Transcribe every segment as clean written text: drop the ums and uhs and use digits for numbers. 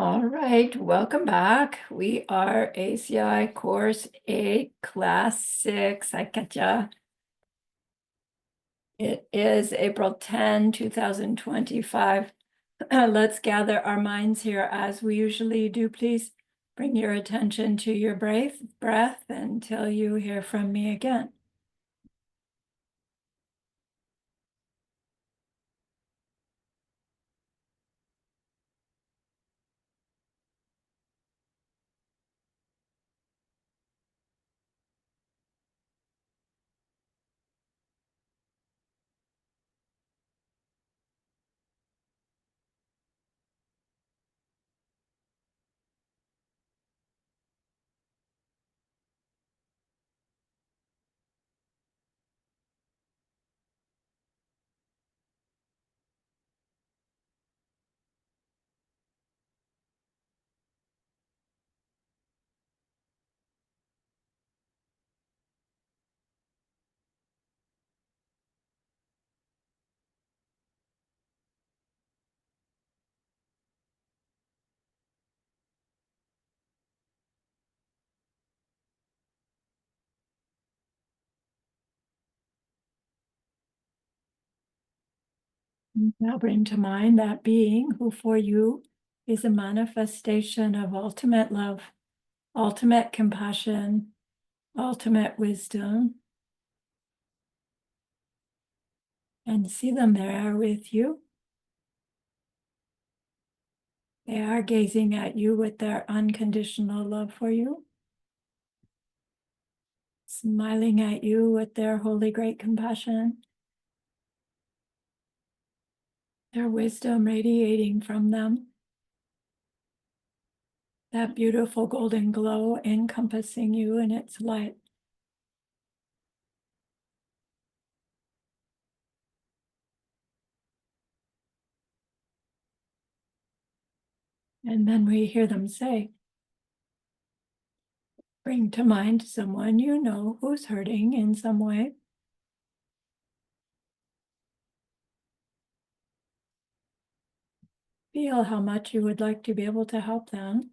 All right, welcome back. We are ACI Course 8, Class 6. I catcha. It is April 10, 2025. Let's gather our minds here as we usually do. Please bring your attention to your breath until you hear from me again. Now bring to mind that being who for you is a manifestation of ultimate love, ultimate compassion, ultimate wisdom, and see them there with you. They are gazing at you with their unconditional love for you, smiling at you with their holy great compassion, their wisdom radiating from them, that beautiful golden glow encompassing you in its light. And then we hear them say, bring to mind someone you know who's hurting in some way. Feel how much you would like to be able to help them.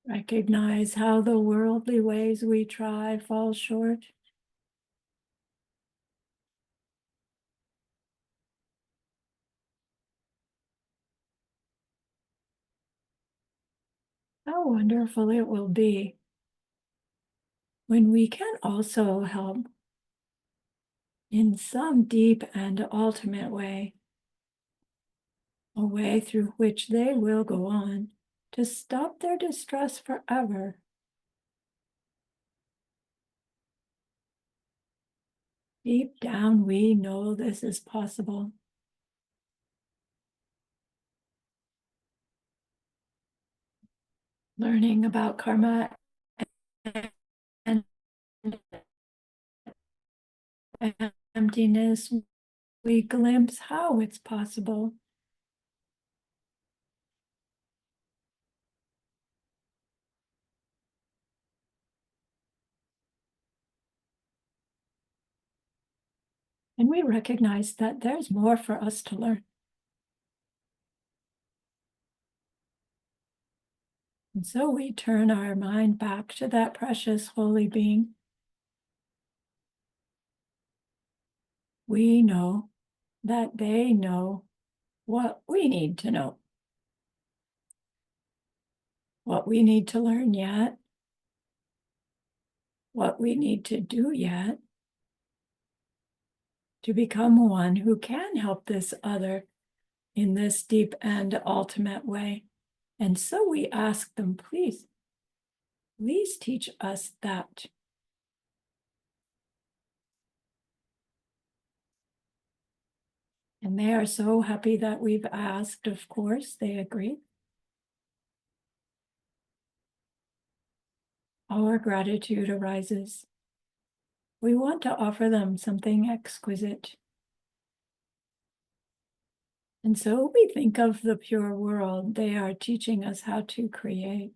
Recognize how the worldly ways we try fall short. How wonderful it will be when we can also help in some deep and ultimate way, a way through which they will go on to stop their distress forever. Deep down, we know this is possible. Learning about karma and emptiness, we glimpse how it's possible. And we recognize that there's more for us to learn. And so we turn our mind back to that precious holy being. We know that they know what we need to know, what we need to learn yet, what we need to do yet to become one who can help this other in this deep and ultimate way. And so we ask them, please teach us that. And they are so happy that we've asked, of course, they agree. Our gratitude arises. We want to offer them something exquisite. And so we think of the pure world they are teaching us how to create.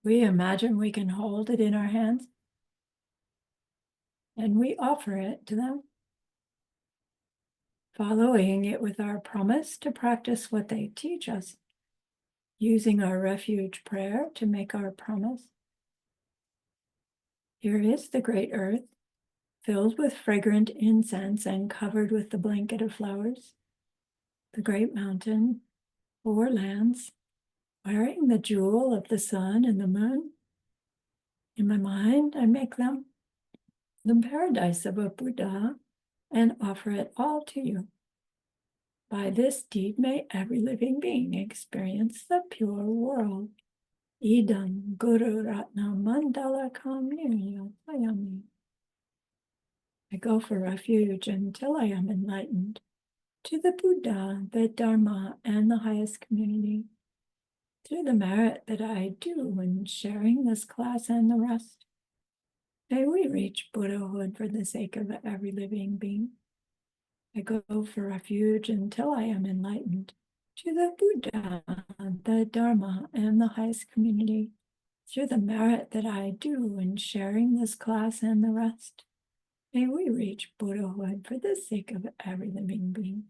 We imagine we can hold it in our hands, and we offer it to them, following it with our promise to practice what they teach us, using our refuge prayer to make our promise. Here is the great earth, filled with fragrant incense and covered with the blanket of flowers. The great mountain, 4 lands, wearing the jewel of the sun and the moon. In my mind, I make them the paradise of a Buddha and offer it all to you. By this deed, may every living being experience the pure world. Idam Guru Ratna Mandala Kamya Payami. I go for refuge until I am enlightened to the Buddha, the Dharma, and the highest community. Through the merit that I do in sharing this class and the rest, may we reach Buddhahood for the sake of every living being. I go for refuge until I am enlightened to the Buddha, the Dharma, and the highest community. Through the merit that I do in sharing this class and the rest, may we reach Buddhahood for the sake of every living being.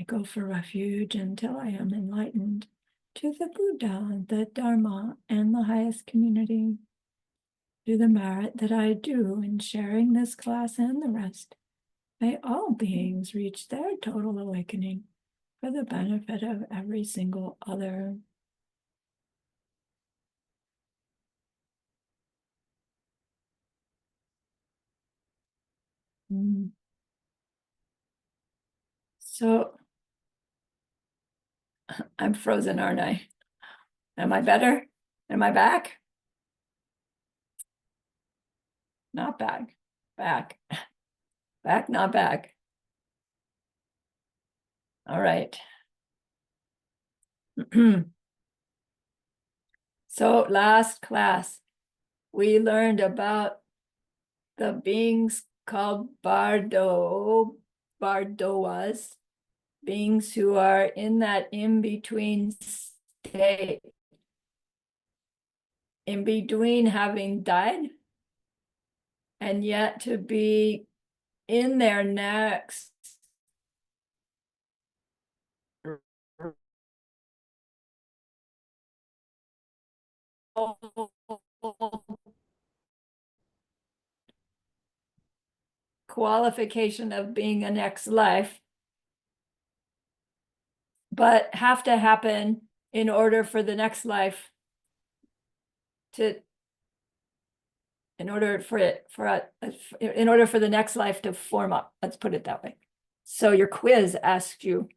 I go for refuge until I am enlightened to the Buddha, the Dharma, and the highest community. Through the merit that I do in sharing this class and the rest, may all beings reach their total awakening for the benefit of every single other. So I'm frozen, aren't I? Am I better? Am I back? Not back. Back. Back, not back. All right. So last class, we learned about the beings called Bardoas, beings who are in that in-between state, in between having died and yet to be in their next qualification of being a next life, but have to happen in order for the next life to, in order for the next life to form up. Let's put it that way. So your quiz asked you,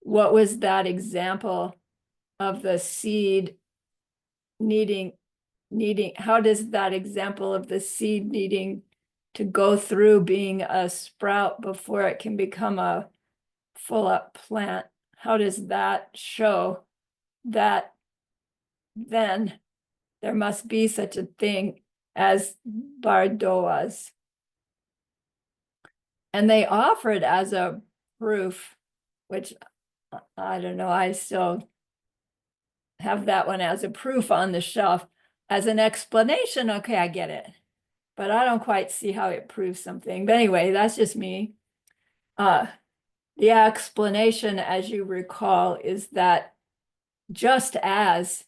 what was that example of the seed needing, how does that example of the seed needing to go through being a sprout before it can become a full up plant, how does that show that then there must be such a thing as Bardoas? And they offer it as a proof, which I don't know, I still have that one as a proof on the shelf. As an explanation, okay, I get it, but I don't quite see how it proves something. But anyway, that's just me. The explanation, as you recall, is that just as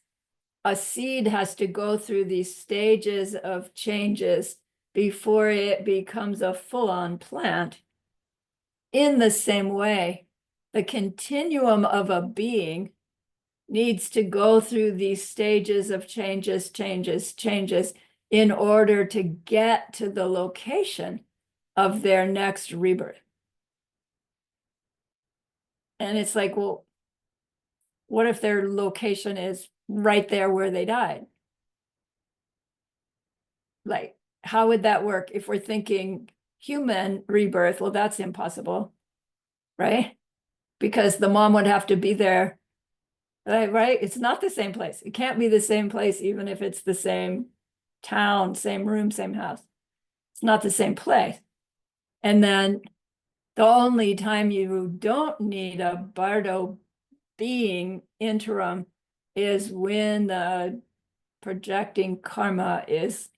a seed has to go through these stages of changes before it becomes a full-on plant, in the same way, the continuum of a being needs to go through these stages of changes in order to get to the location of their next rebirth. And it's like, well, what if their location is right there where they died? Like, how would that work if we're thinking human rebirth? Well, that's impossible, right? Because the mom would have to be there, right? It's not the same place. It can't be the same place, even if it's the same town, same room, same house. It's not the same place. And then the only time you don't need a Bardo being interim is when the projecting karma is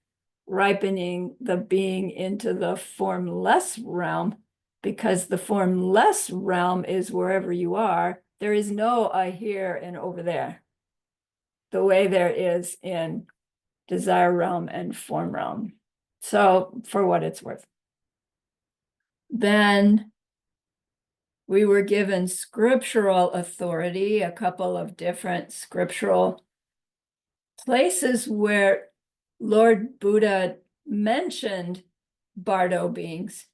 ripening the being into the formless realm, because the formless realm is wherever you are. There is no I here and over there, the way there is in desire realm and form realm. So for what it's worth. Then we were given scriptural authority, a couple of different scriptural places where Lord Buddha mentioned Bardo beings.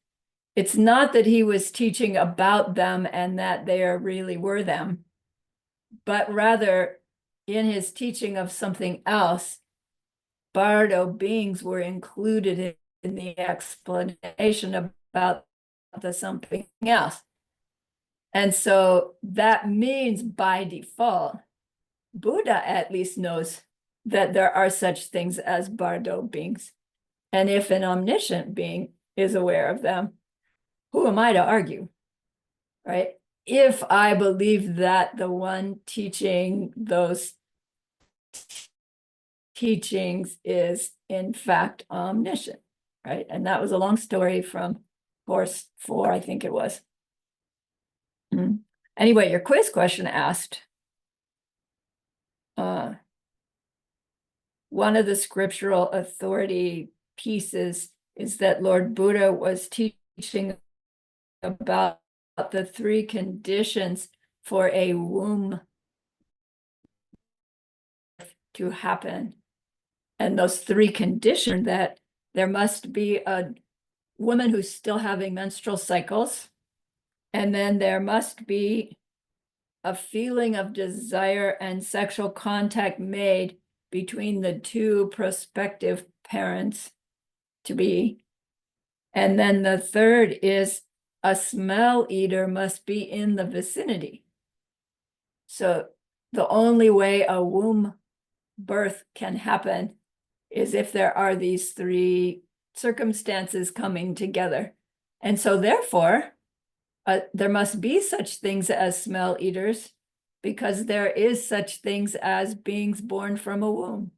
It's not that he was teaching about them and that they really were them, but rather in his teaching of something else, Bardo beings were included in the explanation about the something else. And so that means by default, Buddha at least knows that there are such things as Bardo beings. And if an omniscient being is aware of them, who am I to argue, right? If I believe that the one teaching those teachings is in fact omniscient, right? And that was a long story from course 4, I think it was. Anyway, your quiz question asked, one of the scriptural authority pieces is that Lord Buddha was teaching about the 3 conditions for a womb to happen. And those 3 conditions, that there must be a woman who's still having menstrual cycles, and then there must be a feeling of desire and sexual contact made between the 2 prospective parents to be. And then the 3rd is a smell eater must be in the vicinity. So the only way a womb birth can happen is if there are these 3 circumstances coming together. And so therefore, there must be such things as smell eaters, because there is such things as beings born from a womb.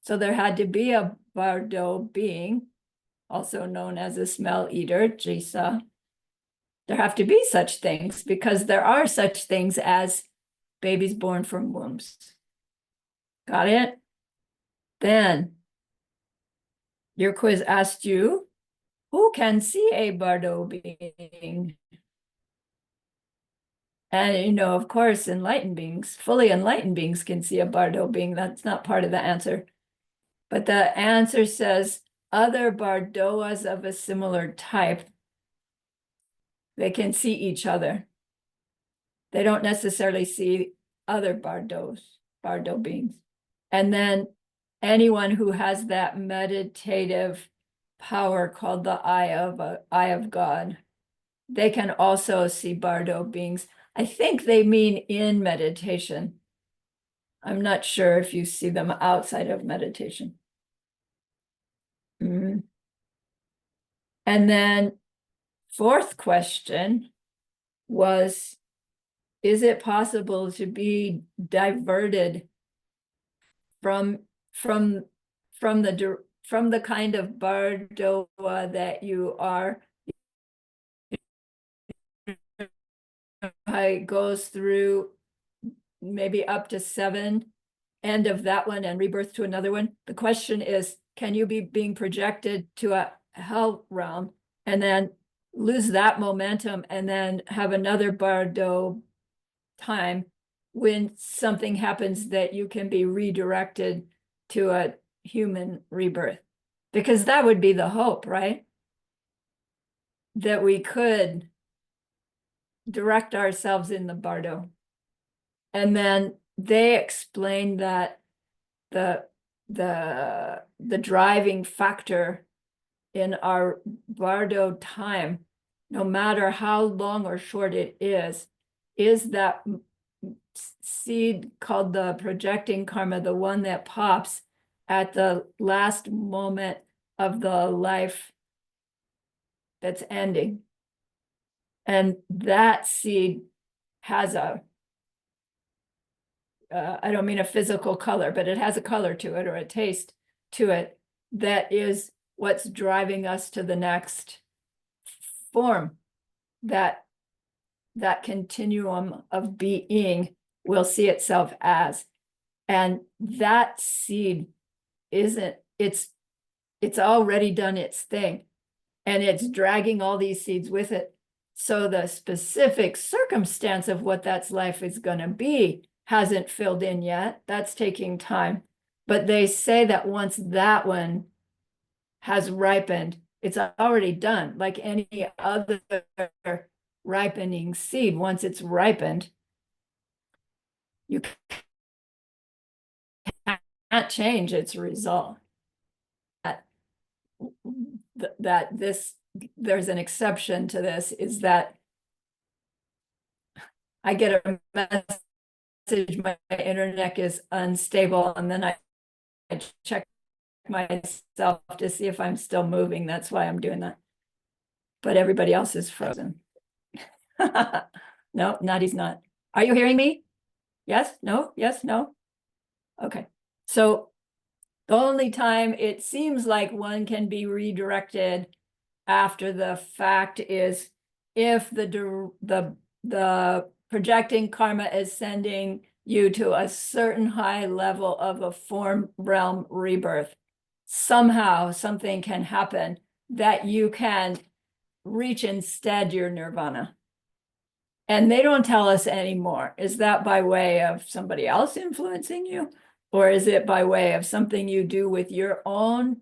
So there had to be a Bardo being, also known as a smell eater, Jisa. There have to be such things, because there are such things as babies born from wombs. Got it? Then your quiz asked you, who can see a Bardo being? And, of course, enlightened beings, fully enlightened beings can see a Bardo being. That's not part of the answer. But the answer says other Bardoas of a similar type, they can see each other. They don't necessarily see other Bardo beings. And then anyone who has that meditative power called the eye of God, they can also see Bardo beings. I think they mean in meditation. I'm not sure if you see them outside of meditation. And then 4th question was, is it possible to be diverted from the kind of Bardoa that you are? It goes through maybe up to 7, end of that one and rebirth to another one. The question is, can you be being projected to a hell realm and then lose that momentum and then have another Bardo time when something happens that you can be redirected to a human rebirth? Because that would be the hope, right? That we could direct ourselves in the Bardo. And then they explained that the driving factor in our Bardo time, no matter how long or short it is that seed called the projecting karma, the one that pops at the last moment of the life that's ending. And that seed has a I don't mean a physical color, but it has a color to it or a taste to it that is what's driving us to the next form. That continuum of being will see itself as. And that seed isn't, it's already done its thing, and it's dragging all these seeds with it. So the specific circumstance of what that's life is going to be hasn't filled in yet. That's taking time. But they say that once that one has ripened, it's already done. Like any other ripening seed, once it's ripened, you can't change its result. That this, there's an exception to this, is that I get a message, my internet is unstable, and then I check myself to see if I'm still moving. That's why I'm doing that. But everybody else is frozen. No, Nadi's not. Are you hearing me? Yes, no, yes, no. Okay. So the only time it seems like one can be redirected after the fact is if the projecting karma is sending you to a certain high level of a form realm rebirth. Somehow something can happen that you can reach instead your nirvana. And they don't tell us anymore. Is that by way of somebody else influencing you? Or is it by way of something you do with your own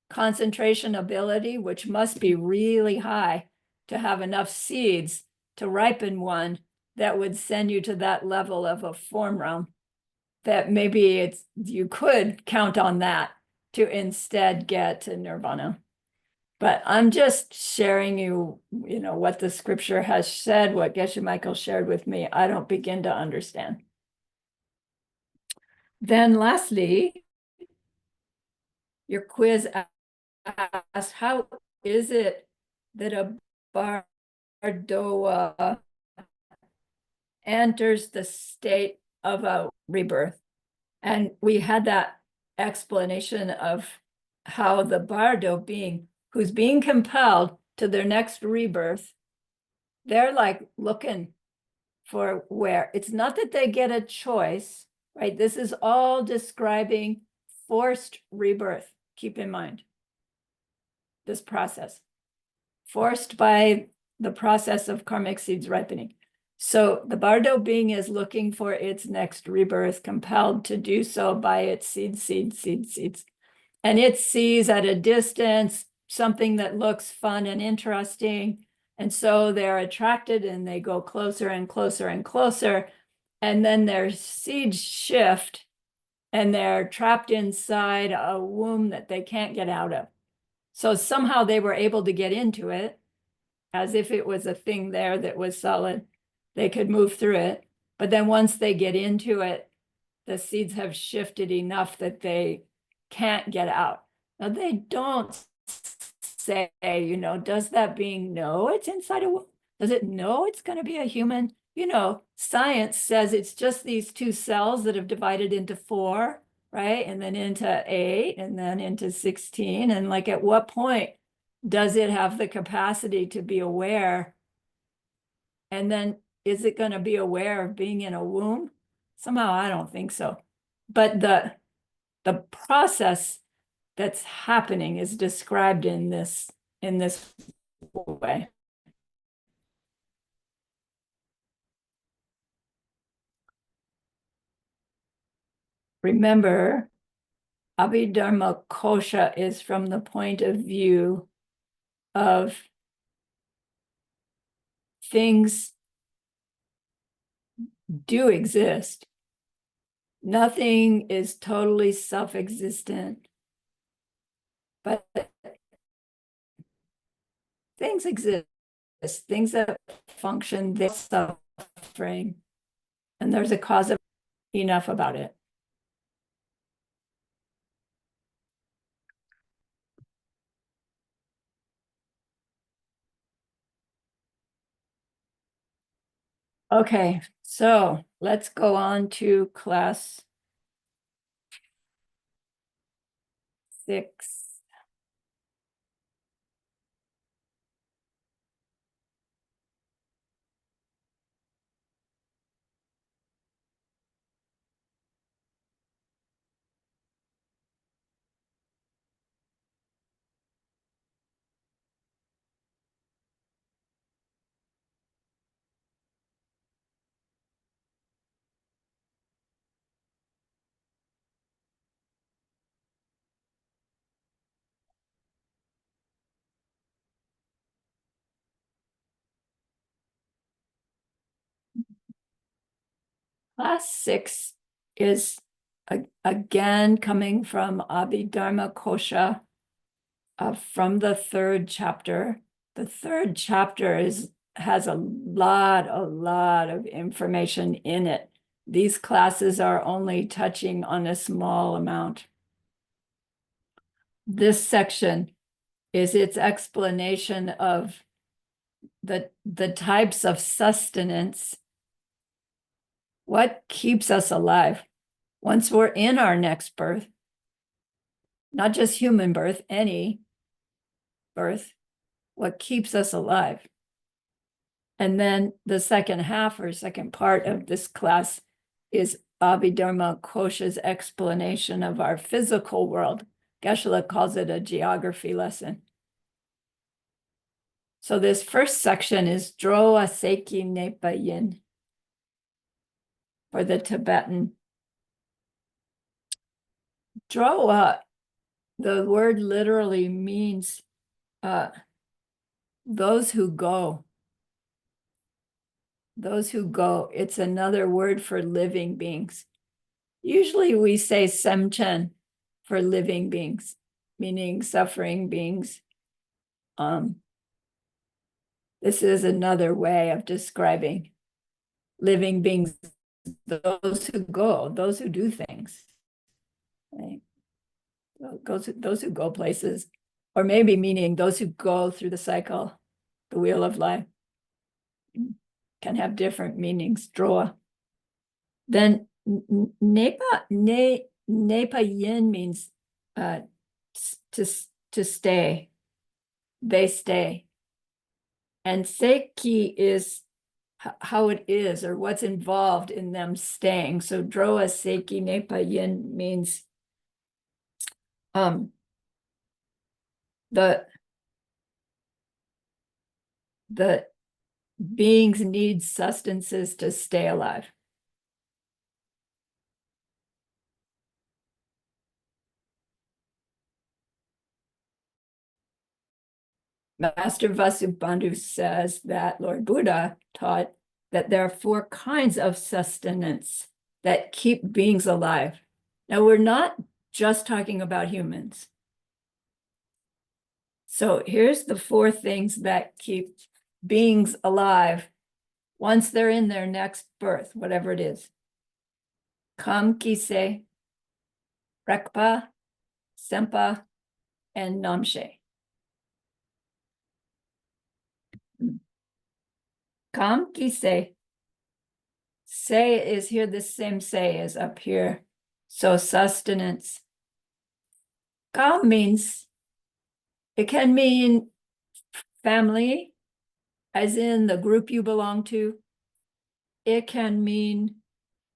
concentration ability, which must be really high to have enough seeds to ripen one that would send you to that level of a form realm, that maybe it's, you could count on that to instead get to nirvana. But I'm just sharing what the scripture has said, what Geshe Michael shared with me. I don't begin to understand. Then lastly, your quiz asked, how is it that a Bardoa enters the state of a rebirth? And we had that explanation of how the Bardo being, who's being compelled to their next rebirth, they're like looking for where. It's not that they get a choice, right? This is all describing forced rebirth. Keep in mind this process, forced by the process of karmic seeds ripening. So the Bardo being is looking for its next rebirth, compelled to do so by its seeds. And it sees at a distance something that looks fun and interesting. And so they're attracted and they go closer and closer and closer. And then their seeds shift and they're trapped inside a womb that they can't get out of. So somehow they were able to get into it as if it was a thing there that was solid. They could move through it. But then once they get into it, the seeds have shifted enough that they can't get out. Now, they don't say, does that being know it's inside a womb? Does it know it's going to be a human? Science says it's just these two cells that have divided into 4, right? And then into 8, and then into 16. And like, at what point does it have the capacity to be aware? And then is it going to be aware of being in a womb? Somehow, I don't think so. But the process that's happening is described in this way. Remember, Abhidharma Kosha is from the point of view of things do exist. Nothing is totally self-existent, but things exist, things that function, they're suffering, and there's a cause of enough about it. Okay, So let's go on to class 6. Class 6 is again coming from Abhidharma Kosha from the 3rd chapter. The 3rd chapter has a lot of information in it. These classes are only touching on a small amount. This section is its explanation of the types of sustenance. What keeps us alive once we're in our next birth, not just human birth, any birth, what keeps us alive. And then the second half or second part of this class is Abhidharma Kosha's explanation of our physical world. Geshe-la calls it a geography lesson. So this first section is Droa Seki Nepa Yin for the Tibetan. Droa, the word literally means those who go. Those who go. It's another word for living beings. Usually we say semchen for living beings, meaning suffering beings. This is another way of describing living beings, those who go, those who do things. Right? Those who go places, or maybe meaning those who go through the cycle, the wheel of life, can have different meanings. Droa. Then Nepa Yin means to stay. They stay. And Seki is how it is or what's involved in them staying. So Droa Seki Nepa Yin means the beings need sustenances to stay alive. Master Vasubandhu says that Lord Buddha taught that there are 4 kinds of sustenance that keep beings alive. Now, we're not just talking about humans. So here's the 4 things that keep beings alive once they're in their next birth, whatever it is. Kam Kise, Rekpa, Sempa, and Namshe. Kam Kise. Say is here, the same say is up here. So sustenance. Kam means, it can mean family, as in the group you belong to. It can mean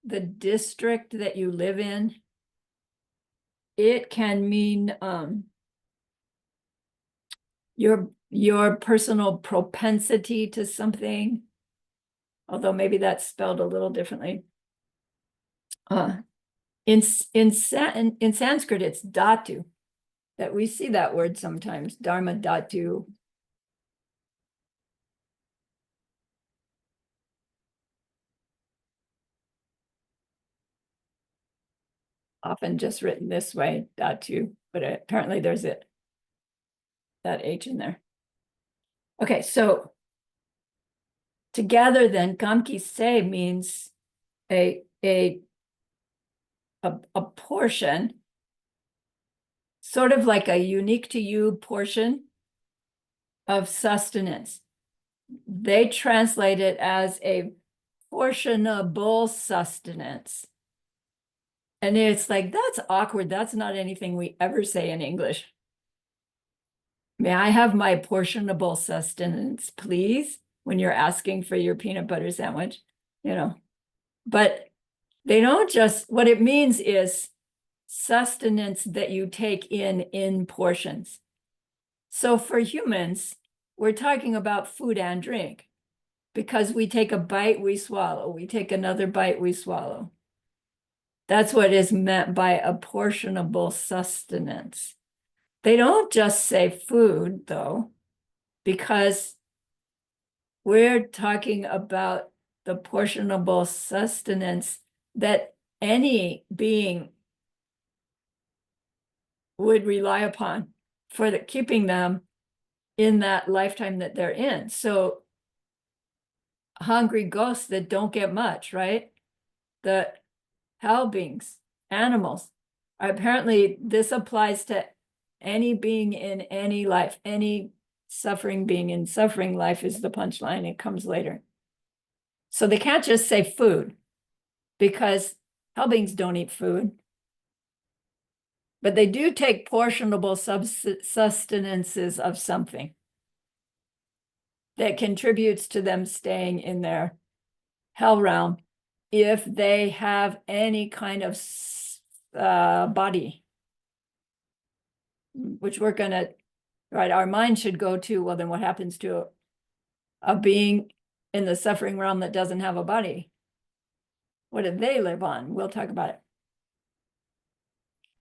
the district that you live in. It can mean your personal propensity to something, although maybe that's spelled a little differently. In Sanskrit, it's dhatu, that we see that word sometimes, dharma dhatu. Often just written this way, dhatu, but apparently there's that H in there. Okay, so together then, kamki se means a portion, sort of like a unique to you portion of sustenance. They translate it as a portionable sustenance. And it's like, that's awkward. That's not anything we ever say in English. May I have my portionable sustenance, please? When you're asking for your peanut butter sandwich, you know. But they don't just, what it means is sustenance that you take in portions. So for humans, we're talking about food and drink because we take a bite, we swallow. We take another bite, we swallow. That's what is meant by a portionable sustenance. They don't just say food, though, because we're talking about the portionable sustenance that any being would rely upon for keeping them in that lifetime that they're in. So hungry ghosts that don't get much, right? The hell beings, animals. Apparently, this applies to any being in any life, any suffering being in suffering life is the punchline. It comes later. So they can't just say food because hell beings don't eat food. But they do take portionable sustenances of something that contributes to them staying in their hell realm if they have any kind of body, which we're going to, right, our mind should go to, well, then what happens to a being in the suffering realm that doesn't have a body? What do they live on? We'll talk about it.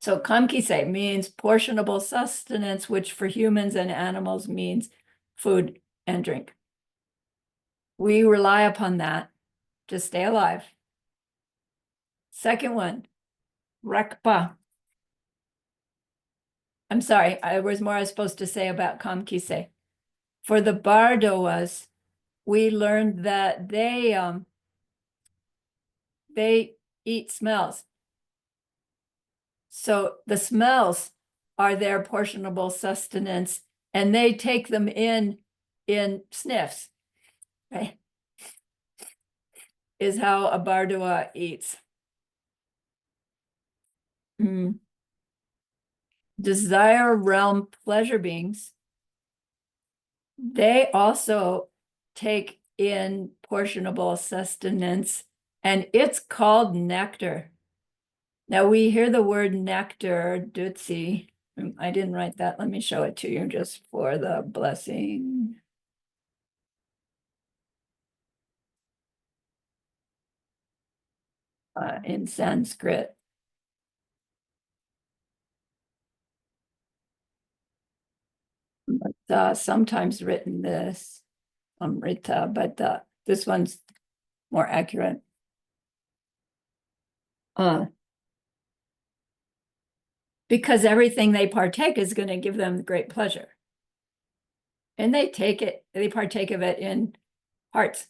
So kamkise means portionable sustenance, which for humans and animals means food and drink. We rely upon that to stay alive. Second one, rekpa. I'm sorry, there was more I was supposed to say about kamkise. For the Bardoas, we learned that they eat smells. So the smells are their portionable sustenance, and they take them in sniffs, right? Is how a Bardoa eats. Desire realm pleasure beings, they also take in portionable sustenance, and it's called nectar. Now we hear the word nectar, dutsi. I didn't write that. Let me show it to you just for the blessing. In Sanskrit. But sometimes written this Amrita, but this one's more accurate. Because everything they partake is going to give them great pleasure. And they partake of it in hearts.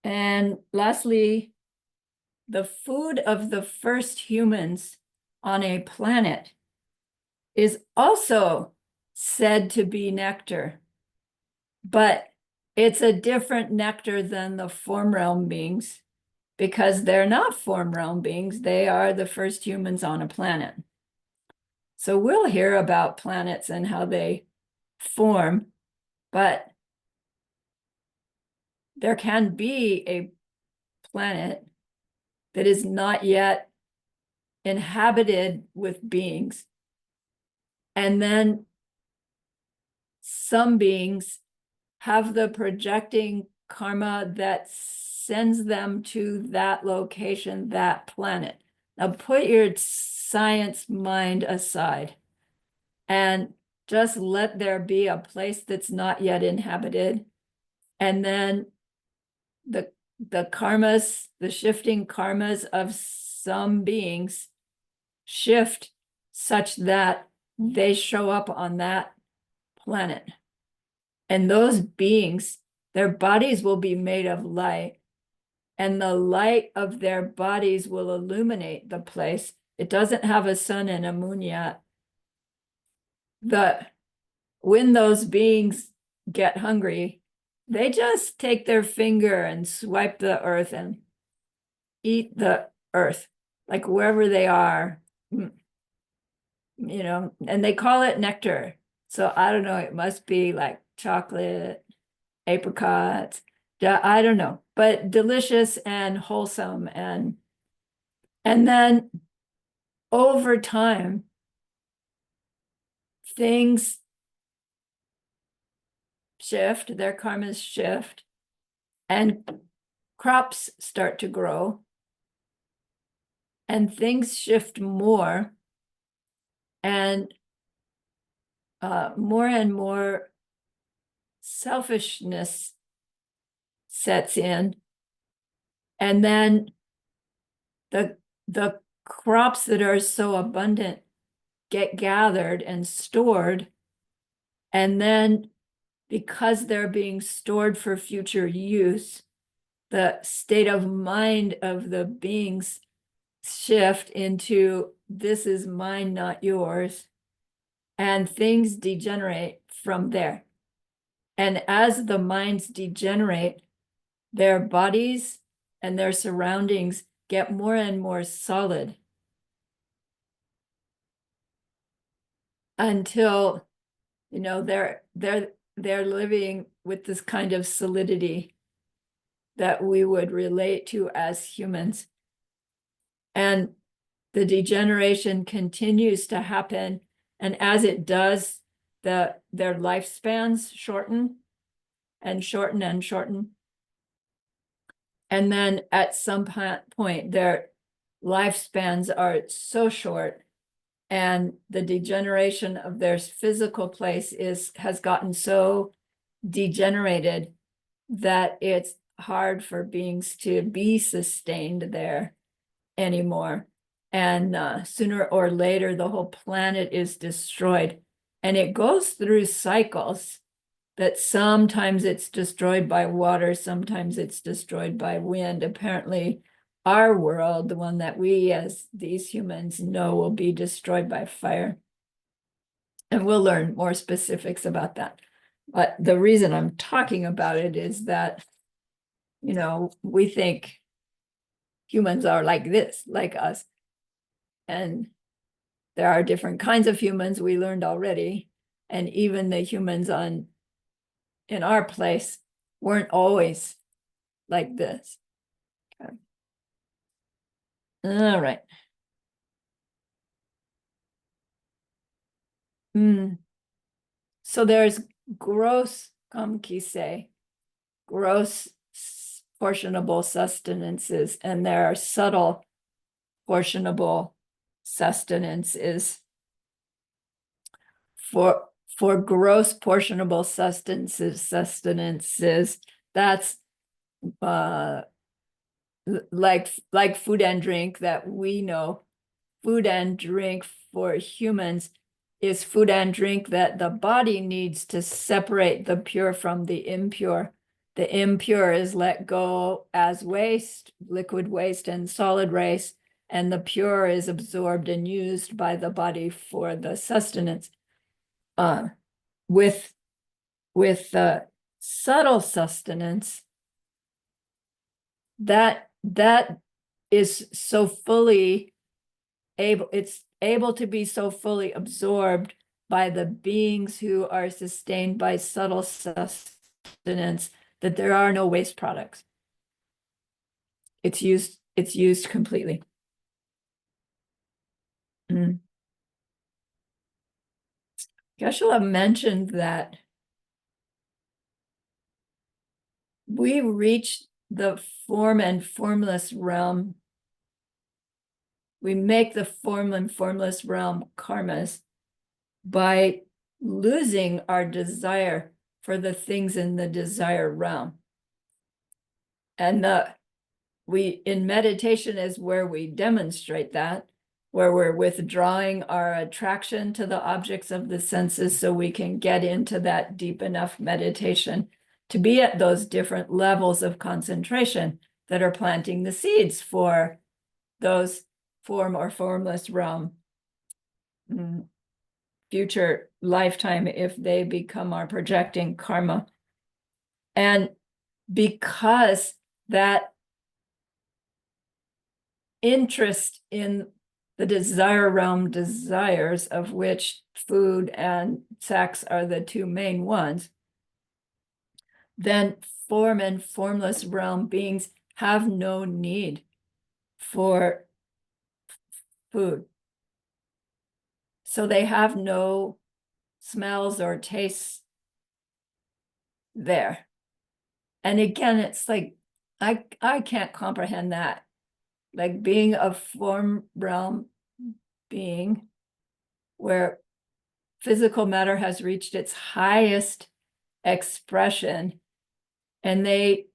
And lastly, the food of the first humans on a planet is also said to be nectar, but it's a different nectar than the form realm beings because they're not form realm beings. They are the first humans on a planet. So we'll hear about planets and how they form, but there can be a planet that is not yet inhabited with beings. And then some beings have the projecting karma that sends them to that location, that planet. Now put your science mind aside and just let there be a place that's not yet inhabited. And then the karmas, the shifting karmas of some beings shift such that they show up on that planet. And those beings, their bodies will be made of light, and the light of their bodies will illuminate the place. It doesn't have a sun and a moon yet. When those beings get hungry, They just take their finger and swipe the earth and eat the earth, like wherever they are, and they call it nectar. So I don't know, it must be like chocolate, apricots, I don't know, but delicious and wholesome. And then over time, things shift, their karmas shift, and crops start to grow, and things shift more, and more selfishness sets in, and then the crops that are so abundant get gathered and stored, and then because they're being stored for future use, the state of mind of the beings shift into this is mine, not yours, and things degenerate from there. And as the minds degenerate, their bodies and their surroundings get more and more solid until they're living with this kind of solidity that we would relate to as humans. And the degeneration continues to happen, and as it does, their lifespans shorten and shorten and shorten. And then at some point, their lifespans are so short, and the degeneration of their physical place has gotten so degenerated that it's hard for beings to be sustained there anymore. And sooner or later, the whole planet is destroyed. And it goes through cycles that sometimes it's destroyed by water, sometimes it's destroyed by wind. Apparently, our world, the one that we as these humans know, will be destroyed by fire. And we'll learn more specifics about that. But the reason I'm talking about it is that, we think humans are like this, like us. And there are different kinds of humans, we learned already. And even the humans in our place weren't always like this. Okay. All right. So there's gross, comme qui say, gross portionable sustenances, and there are subtle portionable sustenances. For gross portionable sustenances, that's like food and drink that we know. Food and drink for humans is food and drink that the body needs to separate the pure from the impure. The impure is let go as waste, liquid waste and solid waste, and the pure is absorbed and used by the body for the sustenance. With subtle sustenance, that is so fully it's able to be so fully absorbed by the beings who are sustained by subtle sustenance that there are no waste products. It's used completely. Geshe-la mentioned that we reach the form and formless realm. We make the form and formless realm karmas by losing our desire for the things in the desire realm. And in meditation is where we demonstrate that, where we're withdrawing our attraction to the objects of the senses so we can get into that deep enough meditation to be at those different levels of concentration that are planting the seeds for those form or formless realm future lifetime if they become our projecting karma. And because that interest in the desire realm desires, of which food and sex are the two main ones, then form and formless realm beings have no need for food. So they have no smells or tastes there. And again, it's like, I can't comprehend that. Like being a form realm being where physical matter has reached its highest expression and they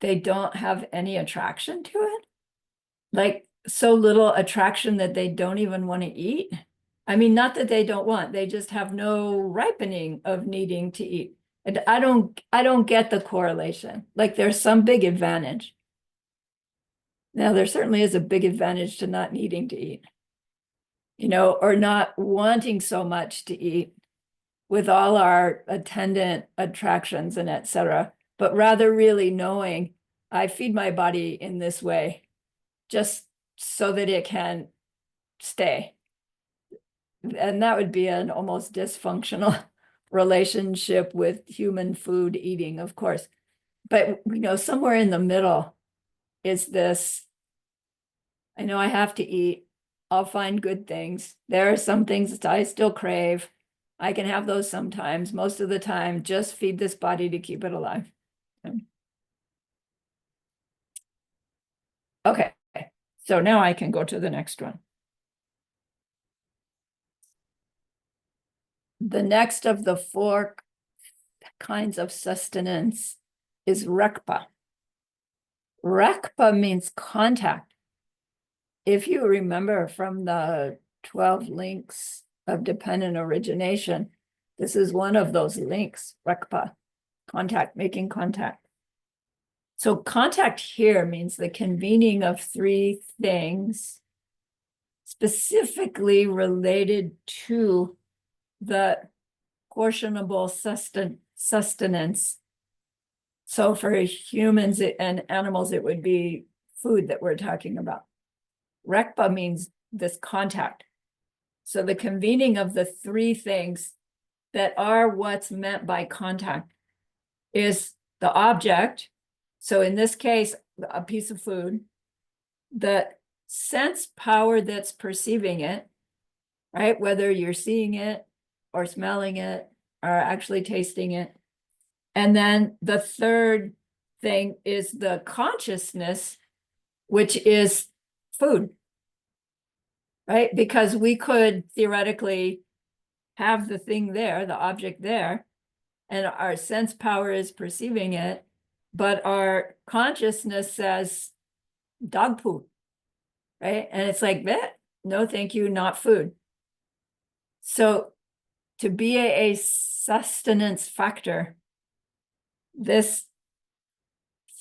don't have any attraction to it, like so little attraction that they don't even want to eat. I mean, not that they don't want, they just have no ripening of needing to eat. And I don't get the correlation. Like there's some big advantage. Now there certainly is a big advantage to not needing to eat, or not wanting so much to eat with all our attendant attractions and etc., but rather really knowing I feed my body in this way just so that it can stay. And that would be an almost dysfunctional relationship with human food eating, of course. But somewhere in the middle is this, I know I have to eat. I'll find good things. There are some things that I still crave. I can have those sometimes. Most of the time, just feed this body to keep it alive. Okay, so now I can go to the next one. The next of the four kinds of sustenance is rekpa. Rekpa means contact. If you remember from the 12 links of dependent origination, this is one of those links, rekpa, contact, making contact. So contact here means the convening of three things specifically related to the portionable sustenance. So for humans and animals, it would be food that we're talking about. Rekpa means this contact. So the convening of the three things that are what's meant by contact is the object. So in this case, a piece of food, the sense power that's perceiving it, right? Whether you're seeing it or smelling it or actually tasting it. And then the third thing is the consciousness, which is food, right? Because we could theoretically have the thing there, the object there, and our sense power is perceiving it, but our consciousness says dog poop, right? And it's like, that, no, thank you, not food. So to be a sustenance factor, this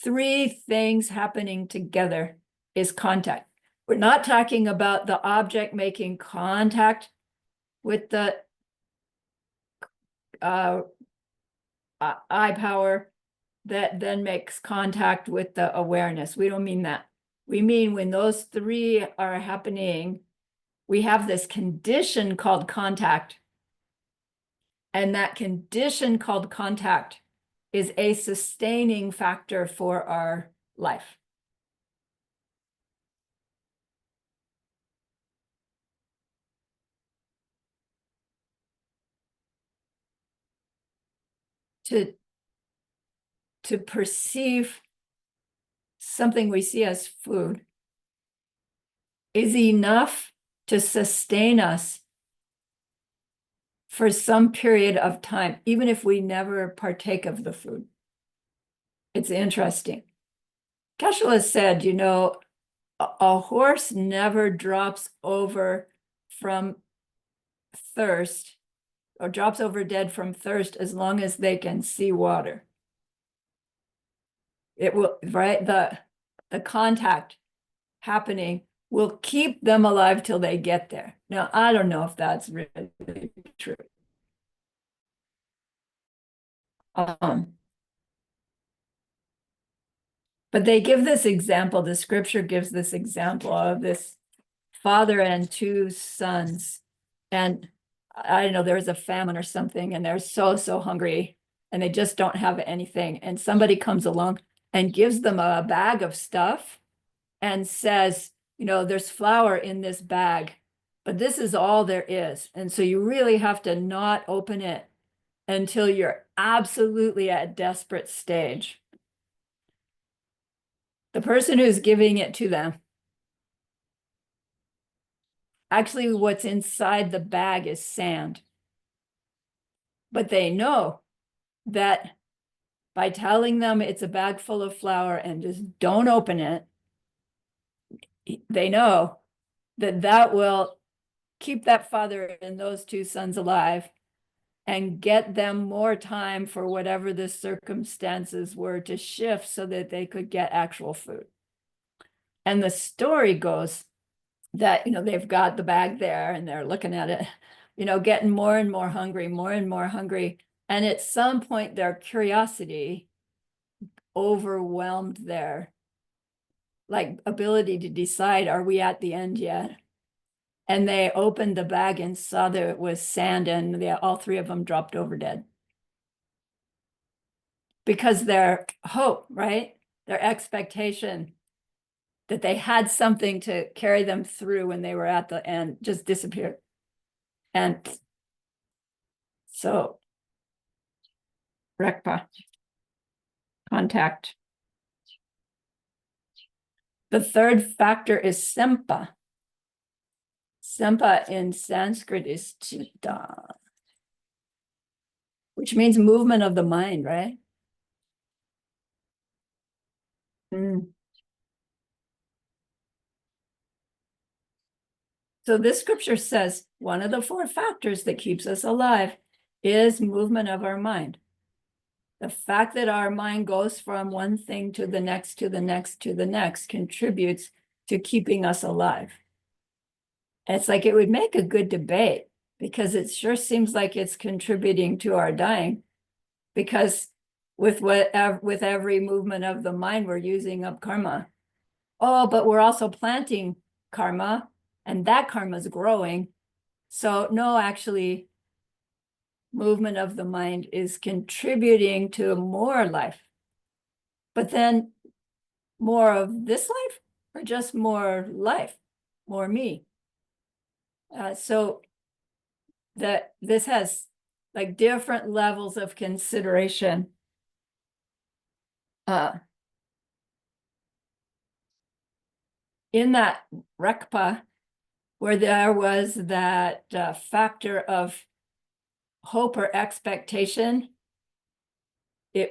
three things happening together is contact. We're not talking about the object making contact with the eye power that then makes contact with the awareness. We don't mean that. We mean when those three are happening, we have this condition called contact. And that condition called contact is a sustaining factor for our life. To perceive something we see as food is enough to sustain us for some period of time, even if we never partake of the food. It's interesting. Cashel said, a horse never drops over from thirst or drops over dead from thirst as long as they can see water. It will, right? The contact happening will keep them alive till they get there. Now, I don't know if that's really true. But they give this example, the scripture gives this example of this father and two sons. And I don't know, there was a famine or something, and they're so hungry, and they just don't have anything. And somebody comes along and gives them a bag of stuff and says, there's flour in this bag, but this is all there is. And so you really have to not open it until you're absolutely at a desperate stage. The person who's giving it to them, actually what's inside the bag is sand. But they know that by telling them it's a bag full of flour and just don't open it, they know that that will keep that father and those two sons alive and get them more time for whatever the circumstances were to shift so that they could get actual food. And the story goes that, they've got the bag there and they're looking at it, getting more and more hungry, more and more hungry. And at some point, their curiosity overwhelmed their ability to decide, are we at the end yet? And they opened the bag and saw that it was sand, and all three of them dropped over dead. Because their hope, right? Their expectation that they had something to carry them through when they were at the end just disappeared. And so, Rekpa, contact. The third factor is sempa. Sempa in Sanskrit is chitta, which means movement of the mind, right? So this scripture says one of the four factors that keeps us alive is movement of our mind. The fact that our mind goes from one thing to the next, to the next, to the next contributes to keeping us alive. It's like it would make a good debate, because it sure seems like it's contributing to our dying, because with every movement of the mind, we're using up karma. Oh, but we're also planting karma, and that karma is growing. So no, actually, movement of the mind is contributing to more life. But then more of this life, or just more life, more me? So that this has different levels of consideration. In that Rekpa, where there was that factor of hope or expectation,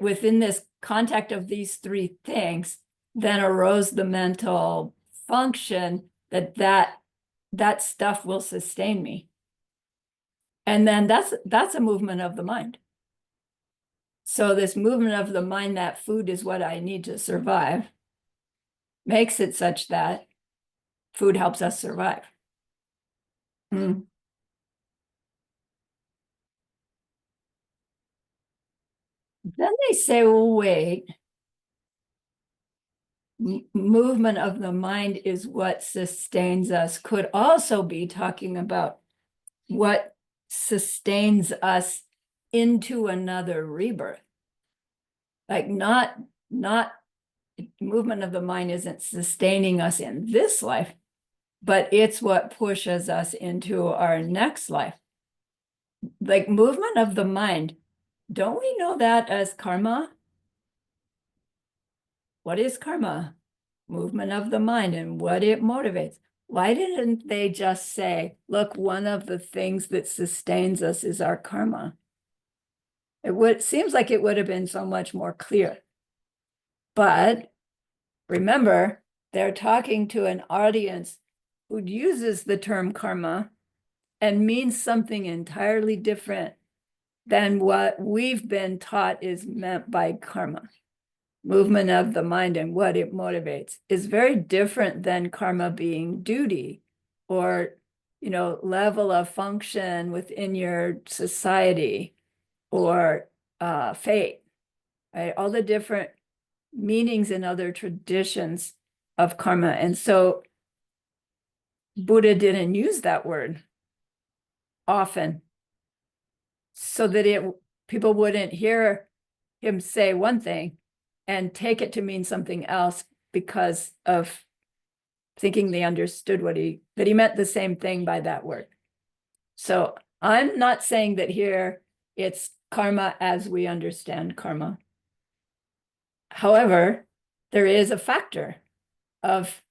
within this contact of these three things, then arose the mental function that stuff will sustain me. And then that's a movement of the mind. So this movement of the mind, that food is what I need to survive, makes it such that food helps us survive. Then they say, well, wait, movement of the mind is what sustains us, could also be talking about what sustains us into another rebirth. Not movement of the mind isn't sustaining us in this life, but it's what pushes us into our next life. Movement of the mind, don't we know that as karma? What is karma? Movement of the mind and what it motivates. Why didn't they just say, look, one of the things that sustains us is our karma? It seems like it would have been so much more clear. But remember, they're talking to an audience who uses the term karma and means something entirely different than what we've been taught is meant by karma. Movement of the mind and what it motivates is very different than karma being duty or, level of function within your society or fate, right? All the different meanings in other traditions of karma. And so Buddha didn't use that word often so that people wouldn't hear him say one thing and take it to mean something else because of thinking they understood that he meant the same thing by that word. So I'm not saying that here it's karma as we understand karma. However, there is a factor of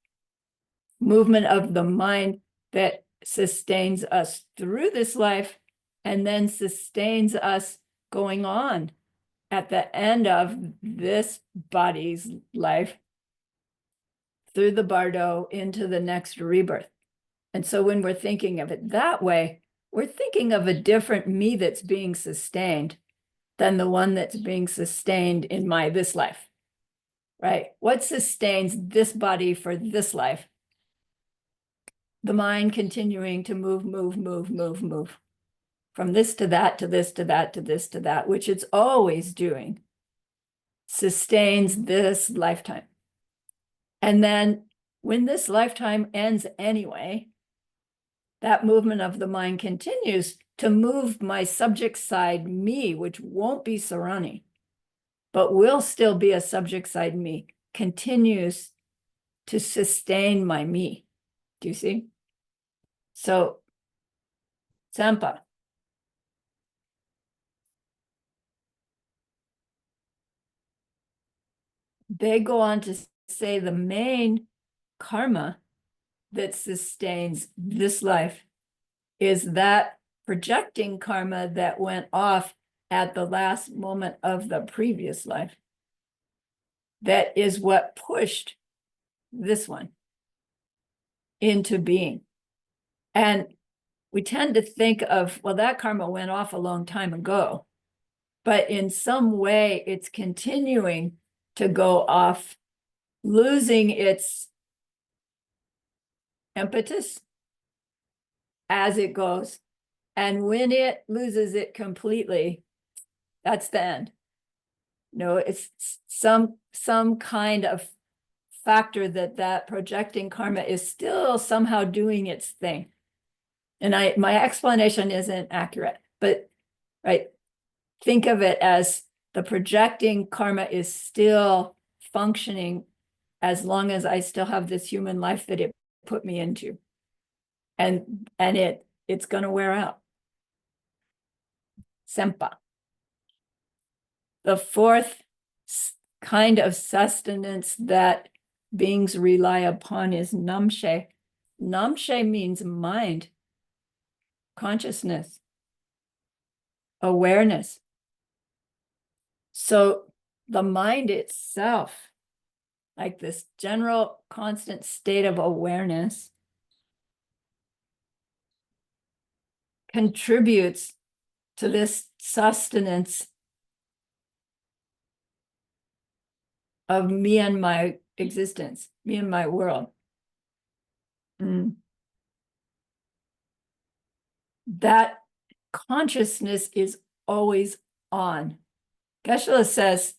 movement of the mind that sustains us through this life and then sustains us going on at the end of this body's life through the bardo into the next rebirth. And so when we're thinking of it that way, we're thinking of a different me that's being sustained than the one that's being sustained in this life, right? What sustains this body for this life? The mind continuing to move from this to that, to this, to that, to this, to that, which it's always doing, sustains this lifetime. And then when this lifetime ends anyway, that movement of the mind continues to move my subject side me, which won't be Sarani, but will still be a subject side me, continues to sustain my me. Do you see? So, Sampa. They go on to say the main karma that sustains this life is that projecting karma that went off at the last moment of the previous life. That is what pushed this one into being. And we tend to think of, well, that karma went off a long time ago, but in some way it's continuing to go off, losing its impetus as it goes. And when it loses it completely, that's the end. No, it's some kind of factor that projecting karma is still somehow doing its thing. And my explanation isn't accurate, but right, think of it as the projecting karma is still functioning as long as I still have this human life that it put me into. And it's going to wear out. Sempa. The fourth kind of sustenance that beings rely upon is namshe. Namshe means mind, consciousness, awareness. So the mind itself, like this general constant state of awareness, contributes to this sustenance of me and my existence, me and my world. That consciousness is always on. Geshe-la says,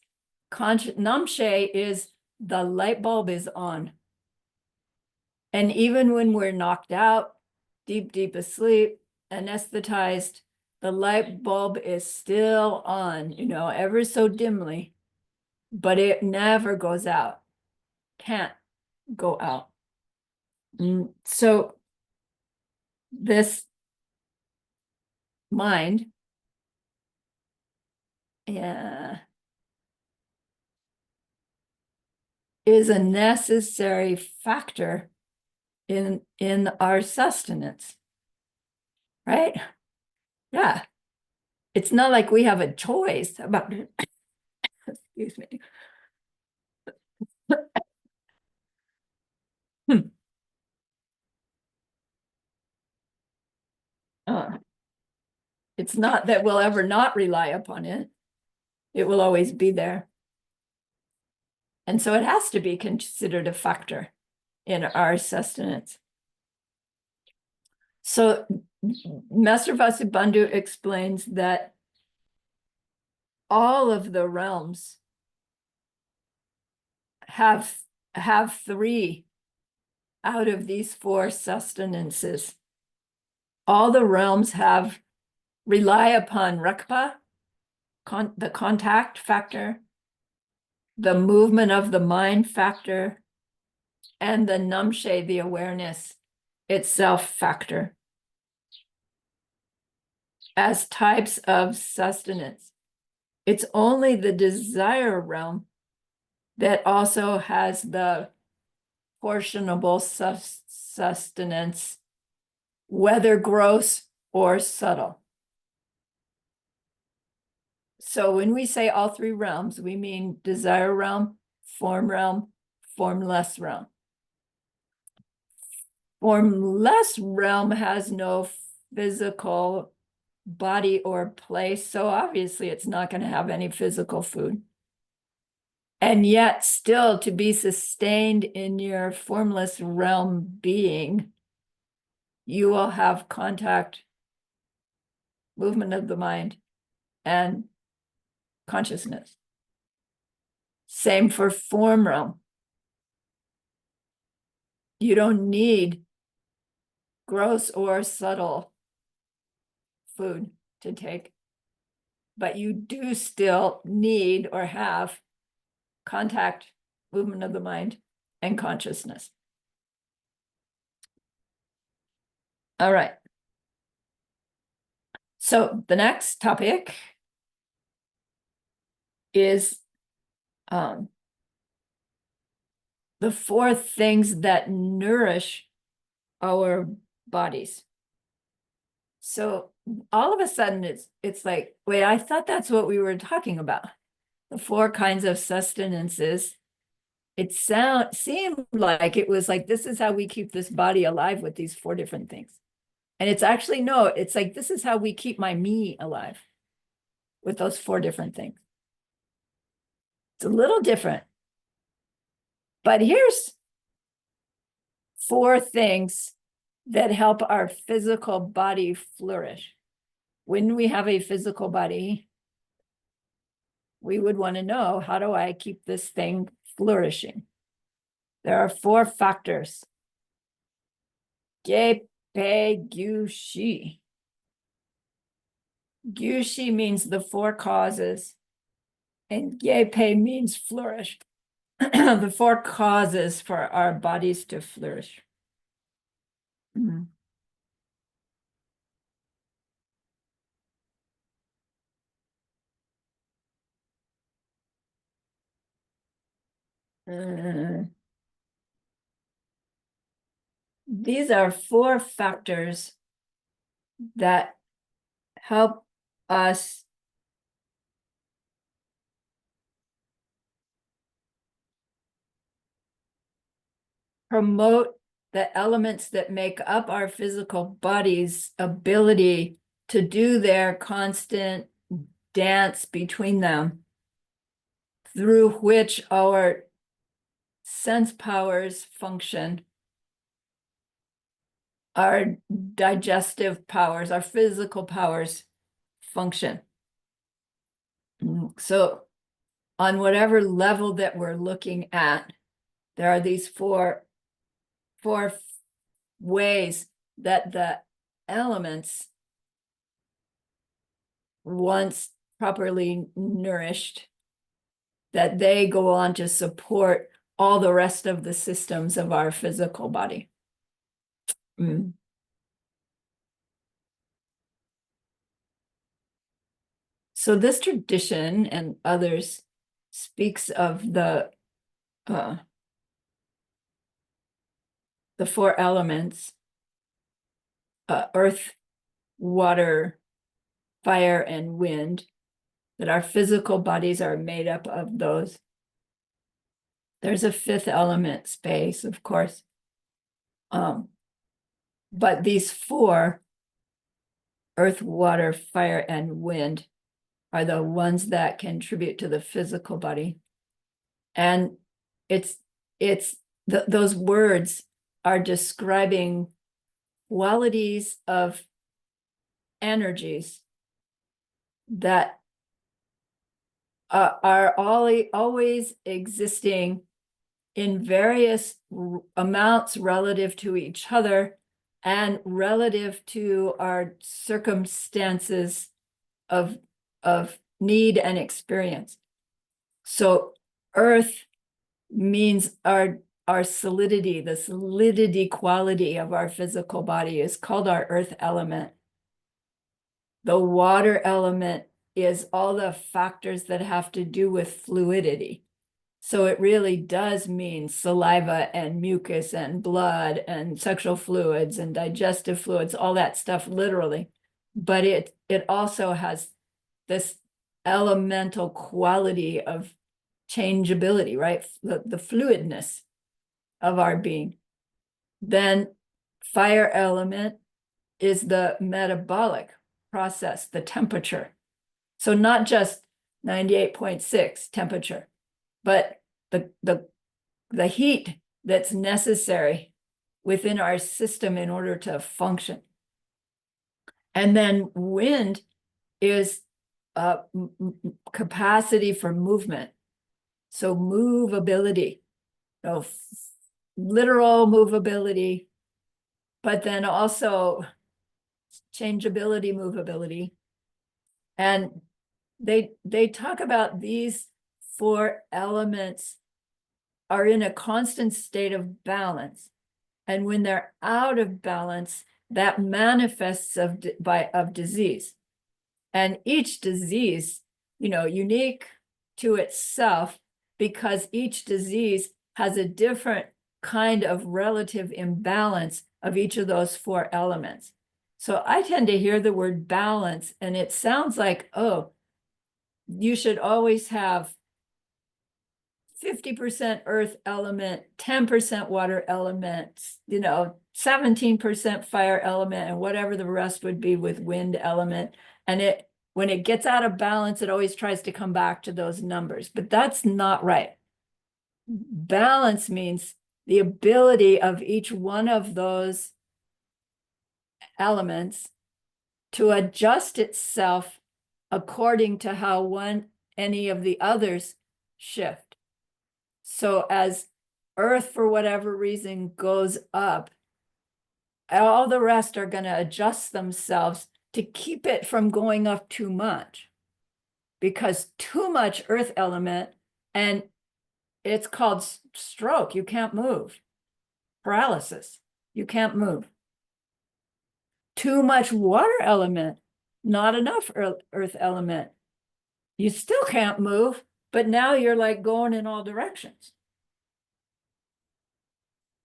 namshe is the light bulb is on. And even when we're knocked out, deep asleep, anesthetized, the light bulb is still on, ever so dimly, but it never goes out, can't go out. So this mind, is a necessary factor in our sustenance, right? Yeah. It's not like we have a choice about it. Excuse me. It's not that we'll ever not rely upon it. It will always be there. And so it has to be considered a factor in our sustenance. So Master Vasubandhu explains that all of the realms have three out of these four sustenances. All the realms rely upon rakpa, the contact factor, the movement of the mind factor, and the namshe, the awareness itself factor, as types of sustenance. It's only the desire realm that also has the portionable sustenance, whether gross or subtle. So when we say all three realms, we mean desire realm, formless realm. Formless realm has no physical body or place, so obviously it's not going to have any physical food. And yet still, to be sustained in your formless realm being, you will have contact, movement of the mind, and consciousness. Same for form realm. You don't need gross or subtle food to take, but you do still need or have contact, movement of the mind, and consciousness. All right. So the next topic is the four things that nourish our bodies. So all of a sudden it's like, wait, I thought that's what we were talking about. The four kinds of sustenances. It seemed like it was like, this is how we keep this body alive with these four different things. And it's actually, no, it's like, this is how we keep my me alive with those four different things. It's a little different. But here's four things that help our physical body flourish. When we have a physical body, we would want to know, how do I keep this thing flourishing? There are four factors. Ge, Pe, Gyu, Shi. Gyu, Shi means the four causes, and Ge, Pe means flourish. The four causes for our bodies to flourish. Mm-hmm. These are four factors that help us promote the elements that make up our physical body's ability to do their constant dance between them, through which our sense powers function, our digestive powers, our physical powers function. So on whatever level that we're looking at, there are these four ways that the elements, once properly nourished, that they go on to support all the rest of the systems of our physical body. So this tradition and others speaks of the four elements, earth, water, fire, and wind, that our physical bodies are made up of those. There's a fifth element, space, of course. But these four, earth, water, fire, and wind, are the ones that contribute to the physical body. And those words are describing qualities of energies that are always existing in various amounts relative to each other and relative to our circumstances of need and experience. So earth means our solidity, the solidity quality of our physical body is called our earth element. The water element is all the factors that have to do with fluidity. So it really does mean saliva and mucus and blood and sexual fluids and digestive fluids, all that stuff literally. But it also has this elemental quality of changeability, right? The fluidness of our being. Then fire element is the metabolic process, the temperature. So not just 98.6 temperature, but the heat that's necessary within our system in order to function. And then wind is capacity for movement. So movability, so literal movability, but then also changeability, movability. And they talk about these four elements are in a constant state of balance. And when they're out of balance, that manifests of disease. And each disease, unique to itself, because each disease has a different kind of relative imbalance of each of those four elements. So I tend to hear the word balance, and it sounds like, oh, you should always have 50% earth element, 10% water element, 17% fire element, and whatever the rest would be with wind element. And when it gets out of balance, it always tries to come back to those numbers, but that's not right. Balance means the ability of each one of those elements to adjust itself according to how any of the others shift. So as earth, for whatever reason, goes up, all the rest are going to adjust themselves to keep it from going up too much, because too much earth element, and it's called stroke. You can't move. Paralysis. You can't move. Too much water element, not enough earth element. You still can't move, but now you're like going in all directions.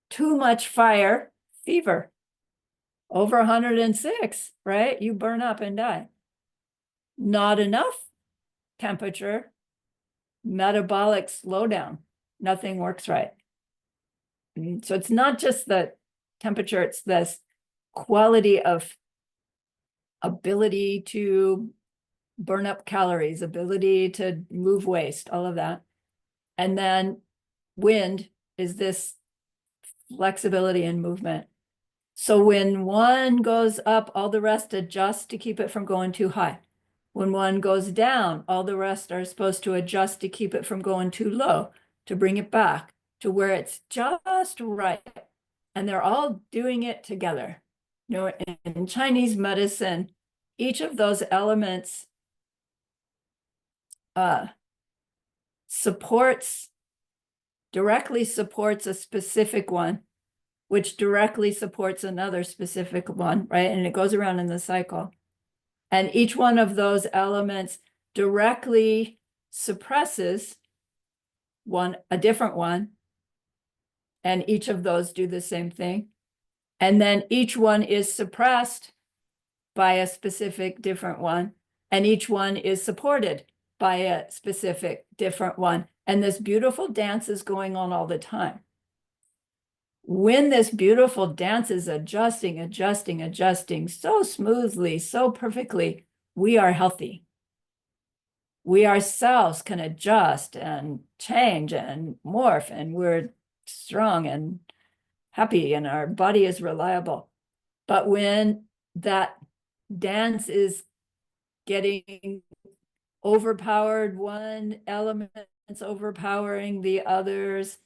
Too much fire, fever. Over 106, right? You burn up and die. Not enough temperature, metabolic slowdown. Nothing works right. So it's not just the temperature, it's this quality of ability to burn up calories, ability to move waste, all of that. And then wind is this flexibility and movement. So when one goes up, all the rest adjust to keep it from going too high. When one goes down, all the rest are supposed to adjust to keep it from going too low, to bring it back to where it's just right. And they're all doing it together. In Chinese medicine, each of those elements directly supports a specific one, which directly supports another specific one, right? And it goes around in the cycle. And each one of those elements directly suppresses a different one. And each of those do the same thing. And then each one is suppressed by a specific different one. And each one is supported by a specific different one. And this beautiful dance is going on all the time. When this beautiful dance is adjusting so smoothly, so perfectly, we are healthy. We ourselves can adjust and change and morph, and we're strong and happy, and our body is reliable. But when that dance is getting overpowered, one element's overpowering the others,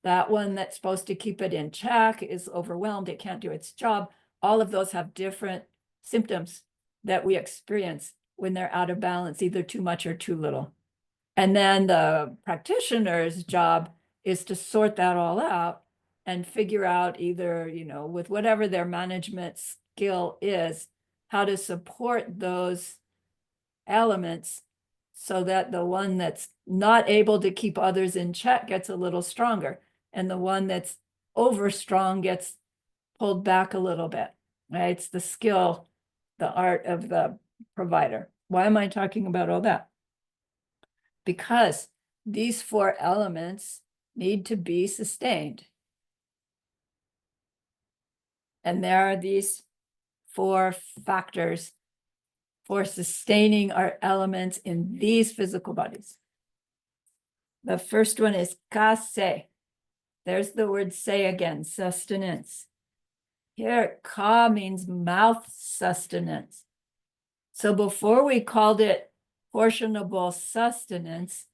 That one that's supposed to keep it in check is overwhelmed. It can't do its job. All of those have different symptoms that we experience when they're out of balance, either too much or too little. And then the practitioner's job is to sort that all out and figure out either, with whatever their management skill is, how to support those elements so that the one that's not able to keep others in check gets a little stronger, and the one that's over strong gets pulled back a little bit, right? It's the skill, the art of the provider. Why am I talking about all that? Because these four elements need to be sustained. And there are these four factors for sustaining our elements in these physical bodies. The first one is kase. There's the word say again, sustenance. Here, ka means mouth sustenance. So before we called it portionable sustenance,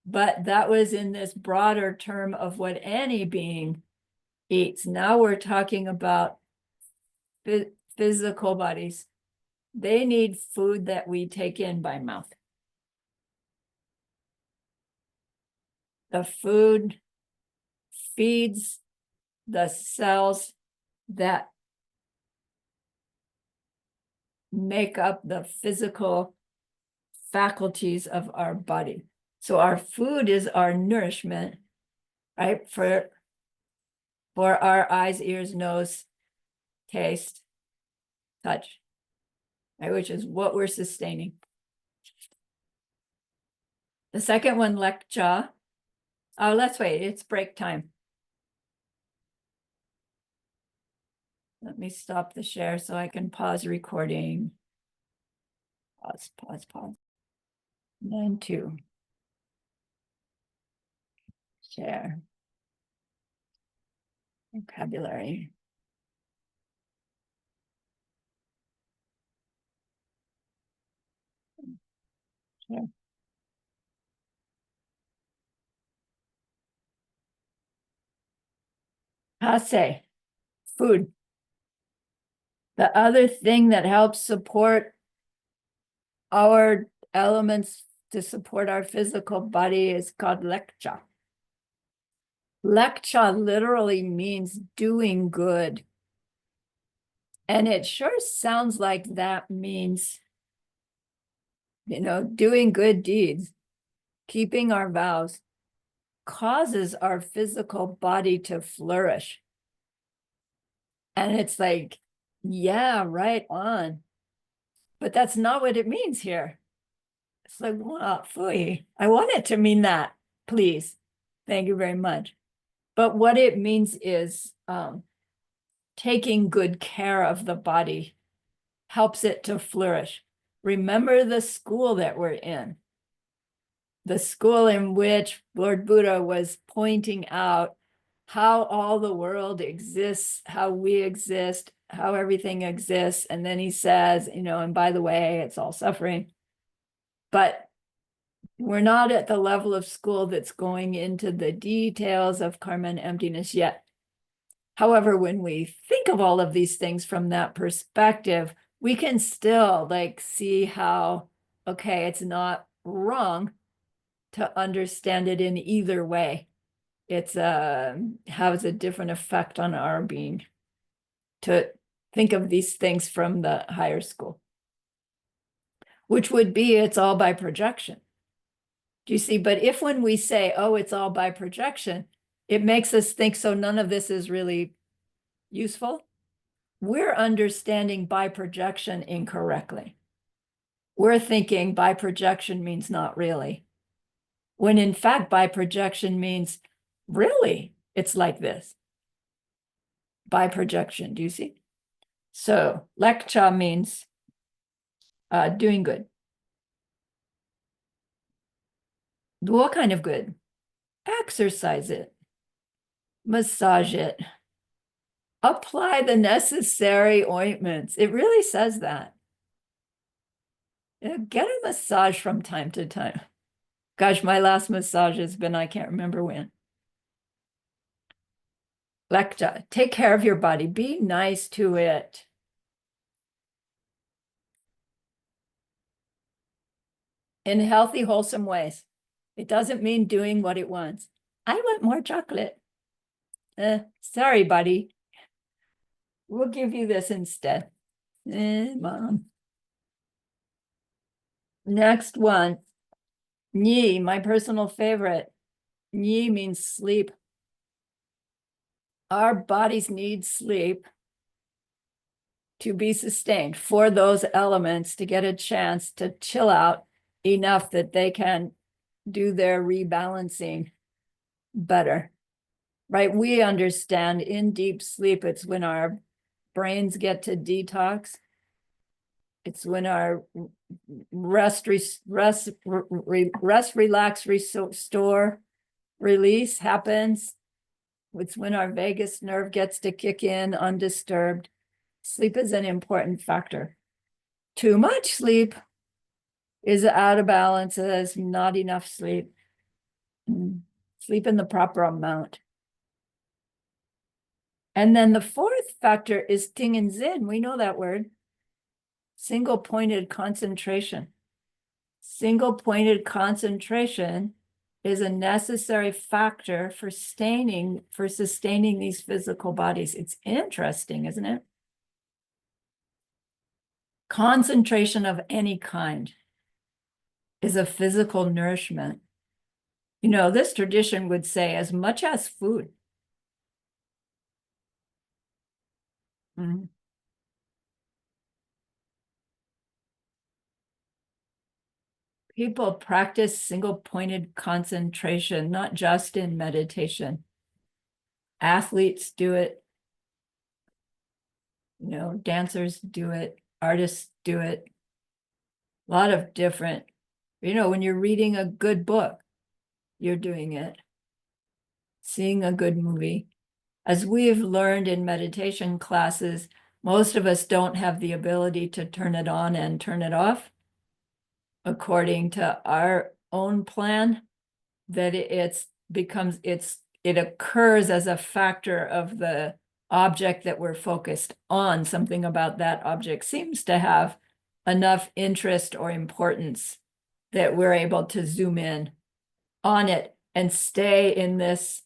but that was in this broader term of what any being eats. Now we're talking about physical bodies. They need food that we take in by mouth. The food feeds the cells that make up the physical faculties of our body. So our food is our nourishment, right? For our eyes, ears, nose, taste, touch, right? Which is what we're sustaining. The second one, lekcha. Oh, let's wait, it's break time. Let me stop the share so I can pause recording. Pause. 9-2. Share. Vocabulary. Share. Hase, food. The other thing that helps support our elements to support our physical body is called lekcha. Lekcha literally means doing good. And it sure sounds like that means, doing good deeds, keeping our vows, causes our physical body to flourish. And it's like, yeah, right on. But that's not what it means here. It's like, wow, phooey. I want it to mean that, please. Thank you very much. But what it means is taking good care of the body helps it to flourish. Remember the school that we're in. The school in which Lord Buddha was pointing out how all the world exists, how we exist, how everything exists. And then he says, and by the way, it's all suffering. But we're not at the level of school that's going into the details of karma and emptiness yet. However, when we think of all of these things from that perspective, we can still see how, okay, it's not wrong to understand it in either way. It's has a different effect on our being to think of these things from the higher school, which would be it's all by projection. Do you see? But if when we say, oh, it's all by projection, it makes us think, so none of this is really useful. We're understanding by projection incorrectly. We're thinking by projection means not really, when in fact, by projection means really, it's like this. By projection, do you see? So lekcha means doing good. What kind of good? Exercise it, massage it, apply the necessary ointments. It really says that. Get a massage from time to time. Gosh, my last massage has been, I can't remember when. Lecta, take care of your body. Be nice to it. In healthy, wholesome ways. It doesn't mean doing what it wants. I want more chocolate. Sorry, buddy. We'll give you this instead. Mom. Next one. Ni, my personal favorite. Ni means sleep. Our bodies need sleep to be sustained, for those elements to get a chance to chill out enough that they can do their rebalancing better, right? We understand in deep sleep, it's when our brains get to detox. It's when our rest, relax, restore, release happens. It's when our vagus nerve gets to kick in undisturbed. Sleep is an important factor. Too much sleep is out of balance. There's not enough sleep. Sleep in the proper amount. And then the fourth factor is ting and zin. We know that word. Single-pointed concentration. Single-pointed concentration is a necessary factor for sustaining these physical bodies. It's interesting, isn't it? Concentration of any kind is a physical nourishment. You know, this tradition would say as much as food. People practice single-pointed concentration, not just in meditation. Athletes do it. You know, dancers do it. Artists do it. A lot of different, you know, when you're reading a good book, you're doing it. Seeing a good movie. As we've learned in meditation classes, most of us don't have the ability to turn it on and turn it off according to our own plan, that it occurs as a factor of the object that we're focused on. Something about that object seems to have enough interest or importance that we're able to zoom in on it and stay in this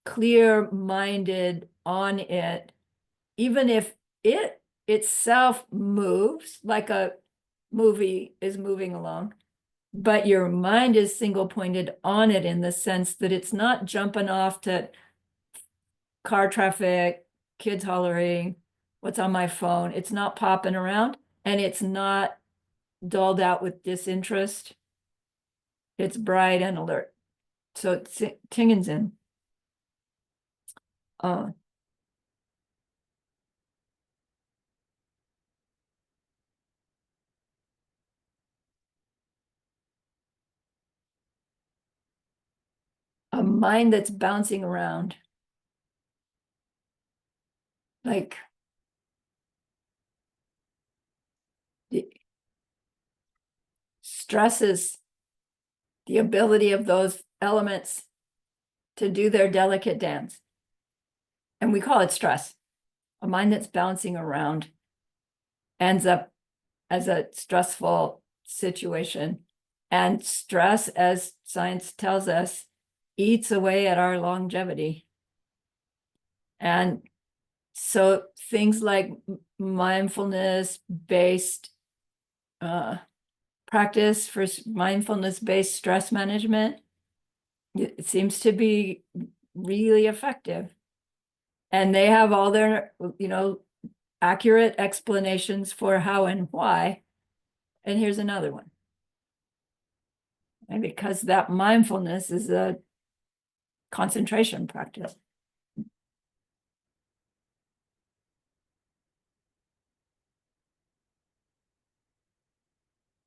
clear-minded on it, even if it itself moves like a movie is moving along, but your mind is single-pointed on it in the sense that it's not jumping off to car traffic, kids hollering, what's on my phone. It's not popping around, and it's not dulled out with disinterest. It's bright and alert. So it's Tingensen. A mind that's bouncing around. Like stresses the ability of those elements to do their delicate dance. And we call it stress. A mind that's bouncing around ends up as a stressful situation. And stress, as science tells us, eats away at our longevity. And so things like mindfulness-based practice for mindfulness-based stress management, it seems to be really effective. And they have all their, you know, accurate explanations for how and why. And here's another one. And because that mindfulness is a concentration practice.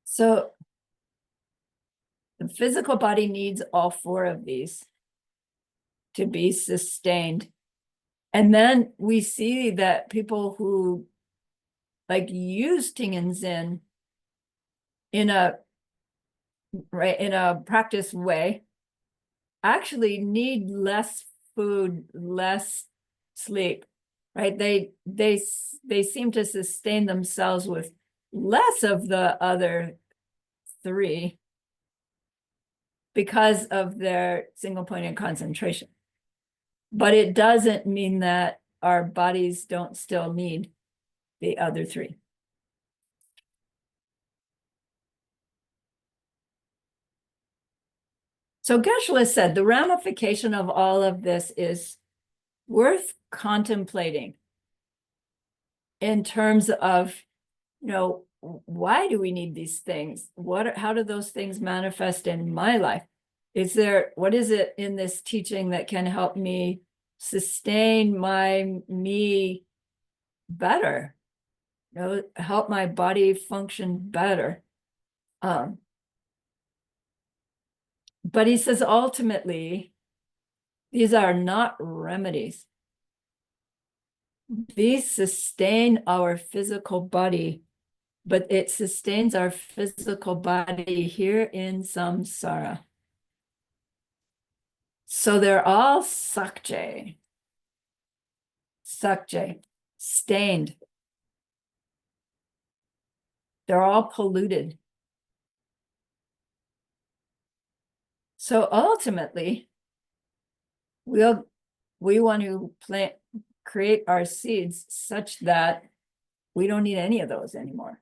So the physical body needs all four of these to be sustained. And then we see that people who like use Ting and Zen in a practice way actually need less food, less sleep, right? They seem to sustain themselves with less of the other three because of their single-pointed concentration. But it doesn't mean that our bodies don't still need the other three. So Geshe-la said, the ramification of all of this is worth contemplating in terms of, why do we need these things? How do those things manifest in my life? What is it in this teaching that can help me sustain me better? Help my body function better. But he says, ultimately, these are not remedies. These sustain our physical body, but it sustains our physical body here in samsara. So they're all sakje, stained. They're all polluted. So ultimately, we want to create our seeds such that we don't need any of those anymore.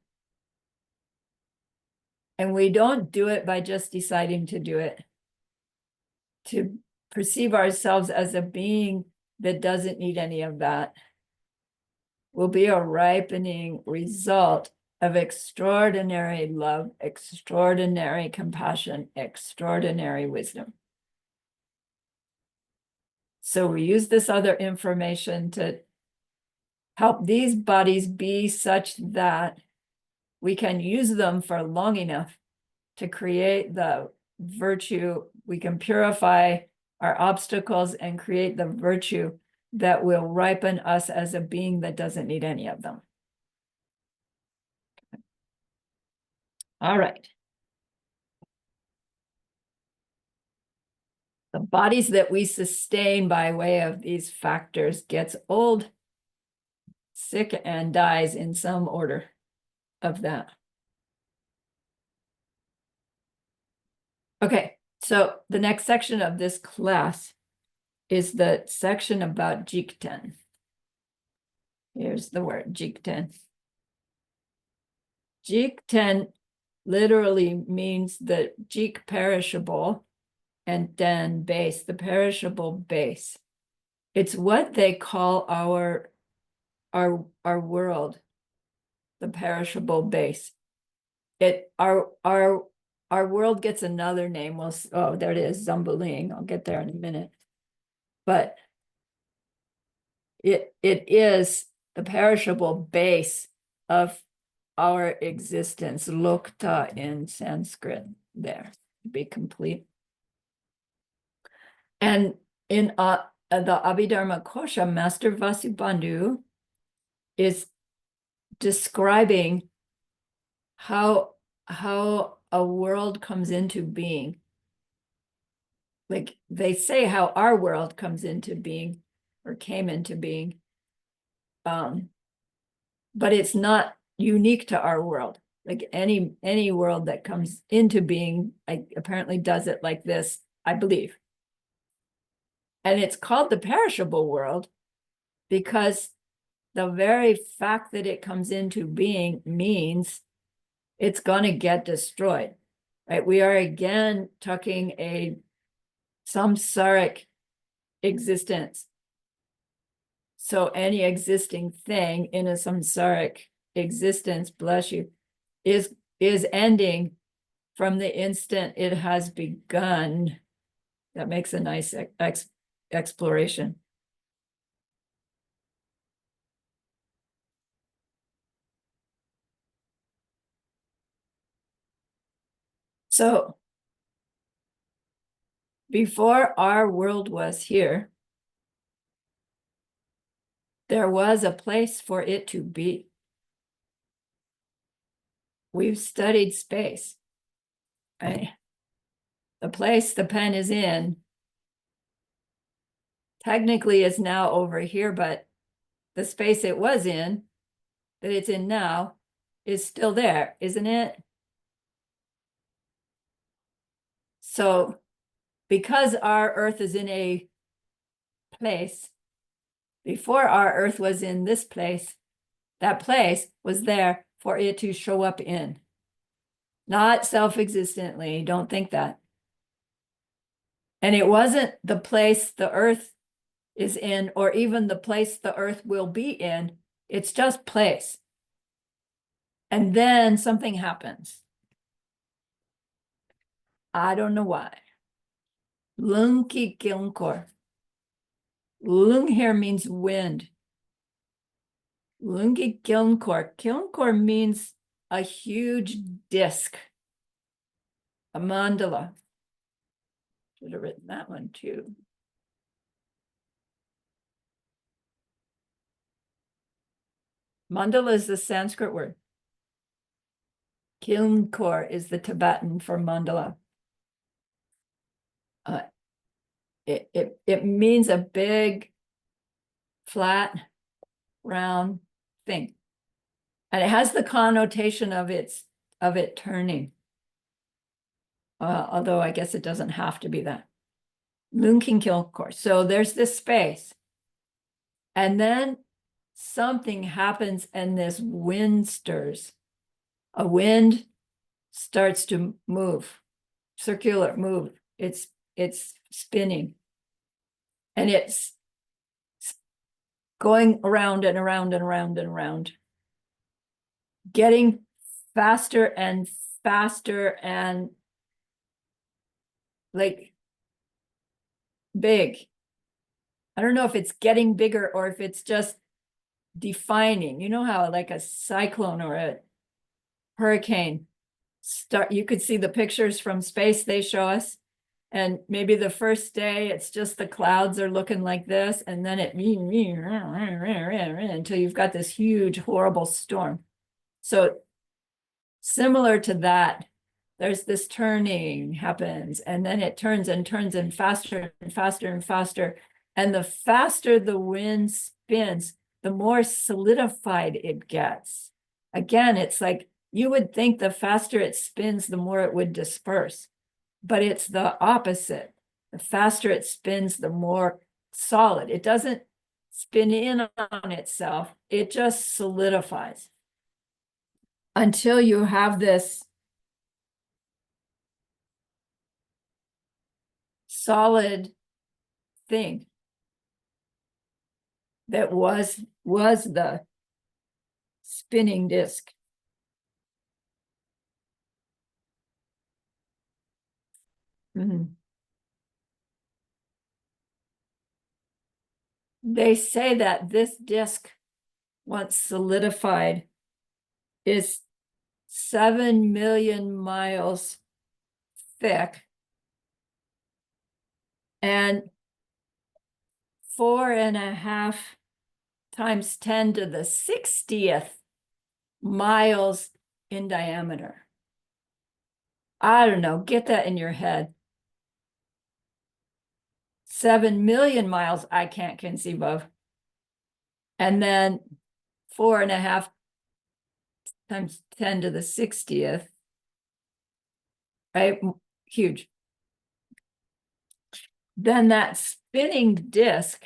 And we don't do it by just deciding to do it, to perceive ourselves as a being that doesn't need any of that will be a ripening result of extraordinary love, extraordinary compassion, extraordinary wisdom. So we use this other information to help these bodies be such that we can use them for long enough to create the virtue. We can purify our obstacles and create the virtue that will ripen us as a being that doesn't need any of them. All right. The bodies that we sustain by way of these factors gets old, sick, and dies in some order of that. Okay, so the next section of this class is the section about jikten. Here's the word, jikten. Jikten literally means the jik perishable and den base, the perishable base. It's what they call our world, the perishable base. Our world gets another name. Oh, there it is, Zambuling. I'll get there in a minute. But it is the perishable base of our existence, lokta in Sanskrit, there, to be complete. And in the Abhidharma Kosha, Master Vasubandhu is describing how a world comes into being. Like they say how our world comes into being or came into being. But it's not unique to our world. Like any world that comes into being, apparently does it like this, I believe. And it's called the perishable world because the very fact that it comes into being means it's going to get destroyed, right? We are again talking a samsaric existence. So any existing thing in a samsaric existence, bless you, is ending from the instant it has begun. That makes a nice exploration. So before our world was here, there was a place for it to be. We've studied space. Right? The place the pen is in technically is now over here, but the space it was in, that it's in now, is still there, isn't it? So because our Earth is in a place, before our Earth was in this place, that place was there for it to show up in. Not self-existently, don't think that. And it wasn't the place the Earth is in, or even the place the Earth will be in. It's just place. And then something happens. I don't know why. Lunki Kilnkor. Lung here means wind. Lungi Kilnkor. Kilnkor means a huge disc, a mandala. Should have written that one too. Mandala is the Sanskrit word. Kilnkor is the Tibetan for mandala. It means a big, flat, round thing. And it has the connotation of it turning. Although I guess it doesn't have to be that. Lunking Kilnkor. So there's this space. And then something happens and this wind stirs. A wind starts to move, circular move. It's spinning. And it's going around and around and around and around, getting faster and faster and like big. I don't know if it's getting bigger or if it's just defining. You know how like a cyclone or a hurricane you could see the pictures from space they show us. And maybe the first day, it's just the clouds are looking like this. And then it until you've got this huge, horrible storm. So similar to that, there's this turning happens. And then it turns and turns and faster and faster and faster. And the faster the wind spins, the more solidified it gets. Again, it's like you would think the faster it spins, the more it would disperse. But it's the opposite. The faster it spins, the more solid. It doesn't spin in on itself. It just solidifies until you have this solid thing that was the spinning disc. They say that this disc, once solidified, is 7 million miles thick and 4.5 times 10 to the 60th miles in diameter. I don't know, get that in your head. 7 million miles I can't conceive of. And then 4.5 times 10 to the 60th, right? Huge. Then that spinning disc,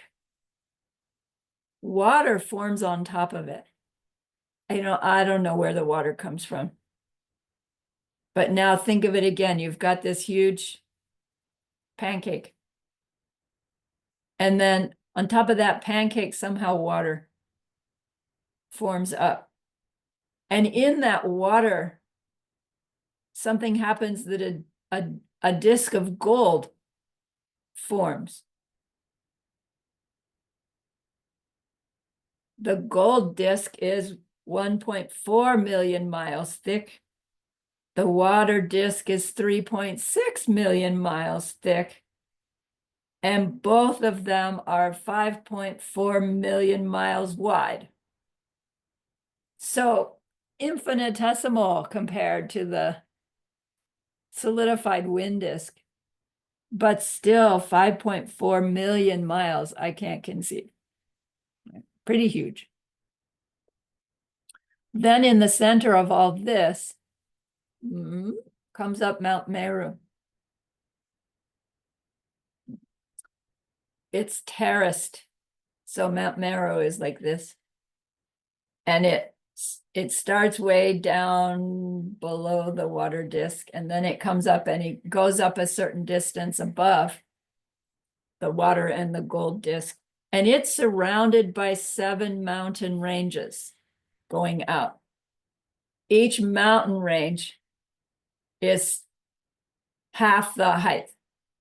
water forms on top of it. I don't know where the water comes from. But now think of it again. You've got this huge pancake. And then on top of that pancake, somehow water forms up. And in that water, something happens that a disc of gold forms. The gold disc is 1.4 million miles thick. The water disc is 3.6 million miles thick. And both of them are 5.4 million miles wide. So infinitesimal compared to the solidified wind disk. but still 5.4 million miles I can't conceive. Pretty huge. Then in the center of all this comes up Mount Meru. It's terraced. So Mount Meru is like this. And it starts way down below the water disk, and then it comes up and it goes up a certain distance above the water and the gold disk. And it's surrounded by 7 mountain ranges going out. Each mountain range is half the height.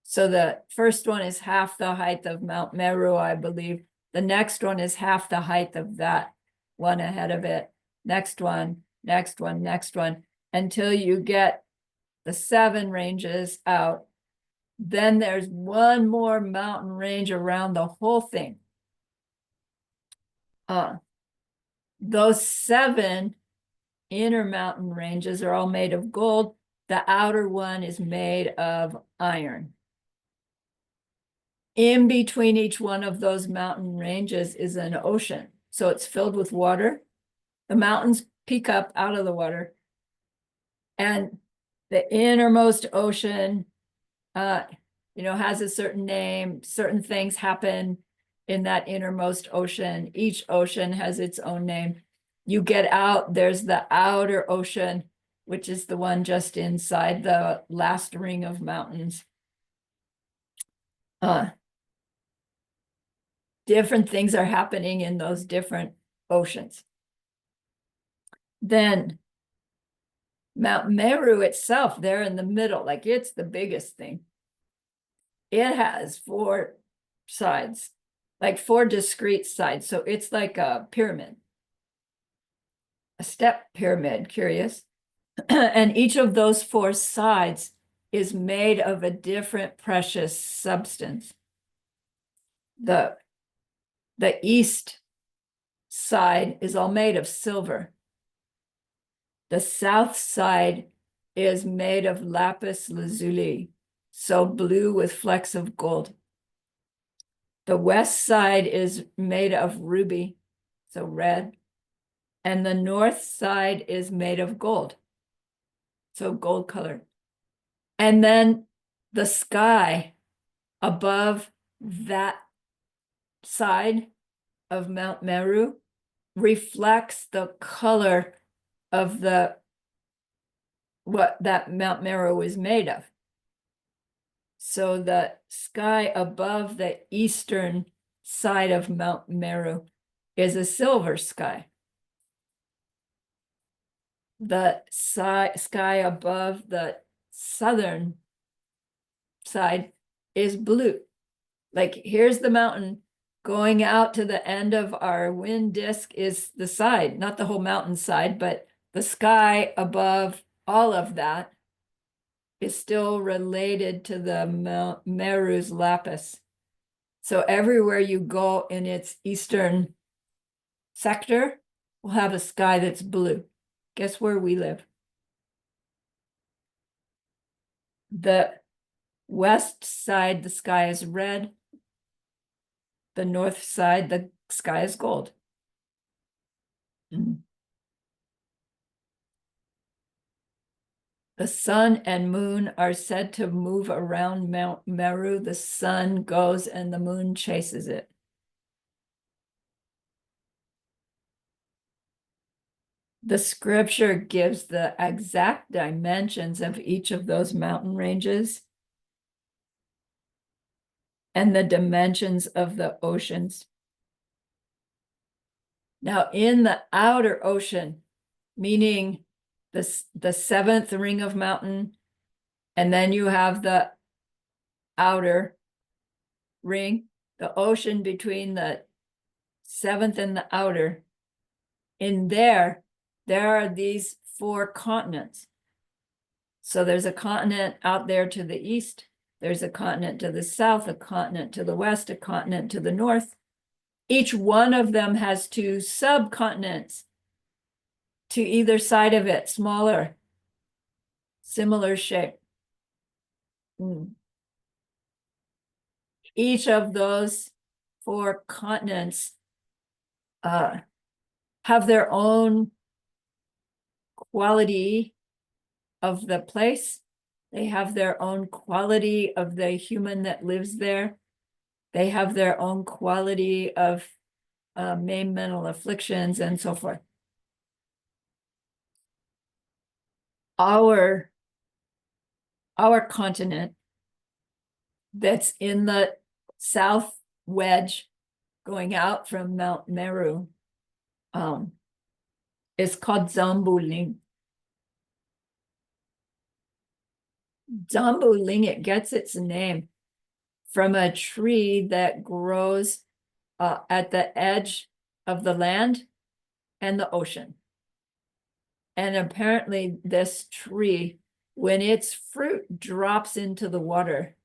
So the first one is half the height of Mount Meru, I believe. The next one is half the height of that one ahead of it. Next one, next one, next one, until you get the 7 ranges out. Then there's one more mountain range around the whole thing. Those 7 inner mountain ranges are all made of gold. The outer one is made of iron. In between each one of those mountain ranges is an ocean. So it's filled with water. The mountains peak up out of the water. And the innermost ocean, has a certain name. Certain things happen in that innermost ocean. Each ocean has its own name. You get out, there's the outer ocean, which is the one just inside the last ring of mountains. Different things are happening in those different oceans. Then Mount Meru itself, there in the middle, like it's the biggest thing. It has 4 sides, like 4 discrete sides. So it's like a pyramid, a step pyramid, curious. And each of those 4 sides is made of a different precious substance. The east side is all made of silver. The south side is made of lapis lazuli, so blue with flecks of gold. The west side is made of ruby, so red. And the north side is made of gold, so gold colored. And then the sky above that side of Mount Meru reflects the color of what that Mount Meru is made of. So the sky above the eastern side of Mount Meru is a silver sky. The sky above the southern side is blue. Like here's the mountain going out to the end of our wind disk is the side, not the whole mountain side, but the sky above all of that is still related to the Mount Meru's lapis. So everywhere you go in its eastern sector will have a sky that's blue. Guess where we live? The west side, the sky is red. The north side, the sky is gold. The sun and moon are said to move around Mount Meru. The sun goes and the moon chases it. The scripture gives the exact dimensions of each of those mountain ranges and the dimensions of the oceans. Now, in the outer ocean, meaning the 7th ring of mountain, and then you have the outer ring, the ocean between the 7th and the outer. In there are these 4 continents. So there's a continent out there to the east, there's a continent to the south, a continent to the west, a continent to the north. Each one of them has 2 subcontinents to either side of it, smaller, similar shape. each of those four continents have their own quality of the place. They have their own quality of the human that lives there. They have their own quality of main mental afflictions and so forth. Our continent that's in the south wedge going out from Mount Meru is called Zambuling. Zambuling, it gets its name from a tree that grows at the edge of the land and the ocean. And apparently this tree, when its fruit drops into the water,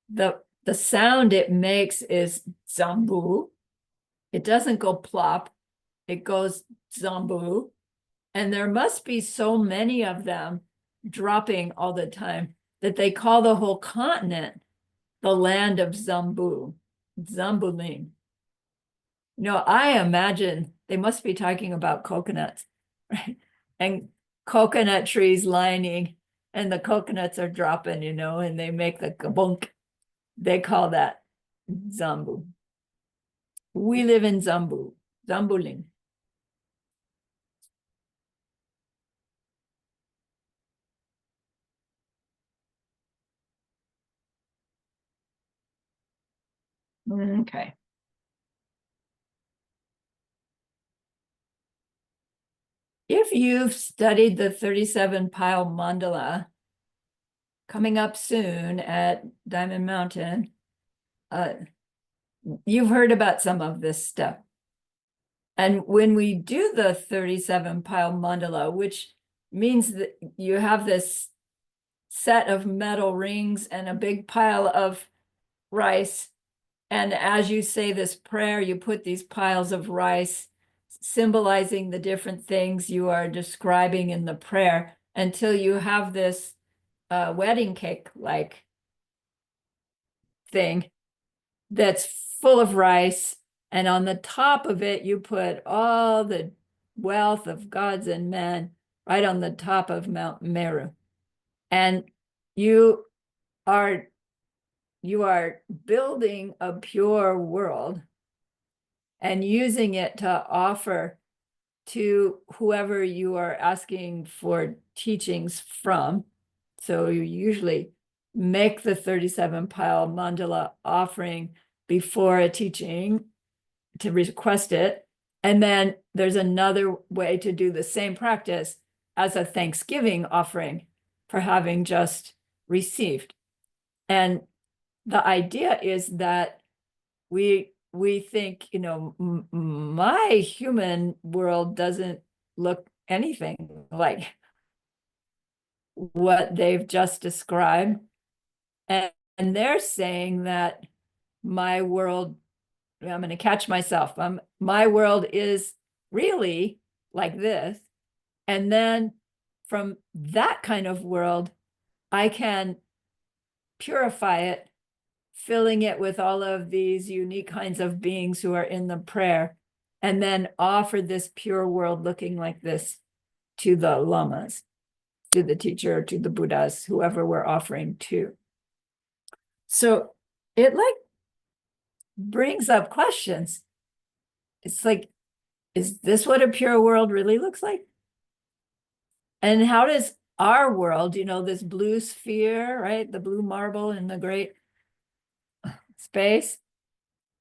the sound it makes is zambu. It doesn't go plop, it goes zambu. And there must be so many of them dropping all the time that they call the whole continent the land of Zambu, Zambuling. You know, I imagine they must be talking about coconuts, right? And coconut trees lining, and the coconuts are dropping, you know, and they make the kabunk. They call that Zambu. We live in Zambu, Zambuling. Okay. If you've studied the 37 pile mandala coming up soon at Diamond Mountain, you've heard about some of this stuff. And when we do the 37 pile mandala, which means that you have this set of metal rings and a big pile of rice. And as you say this prayer, you put these piles of rice symbolizing the different things you are describing in the prayer until you have this wedding cake like thing that's full of rice. And on the top of it, you put all the wealth of gods and men right on the top of Mount Meru. And you are building a pure world and using it to offer to whoever you are asking for teachings from. So you usually make the 37 pile mandala offering before a teaching to request it. And then there's another way to do the same practice as a Thanksgiving offering for having just received. And the idea is that we think, you know, my human world doesn't look anything like what they've just described. And they're saying that my world, I'm going to catch myself, my world is really like this. And then from that kind of world, I can purify it, filling it with all of these unique kinds of beings who are in the prayer, and then offer this pure world looking like this to the lamas, to the teacher, to the Buddhas, whoever we're offering to. So it like brings up questions. It's like, is this what a pure world really looks like? And how does our world, you know, this blue sphere, right? The blue marble in the great space,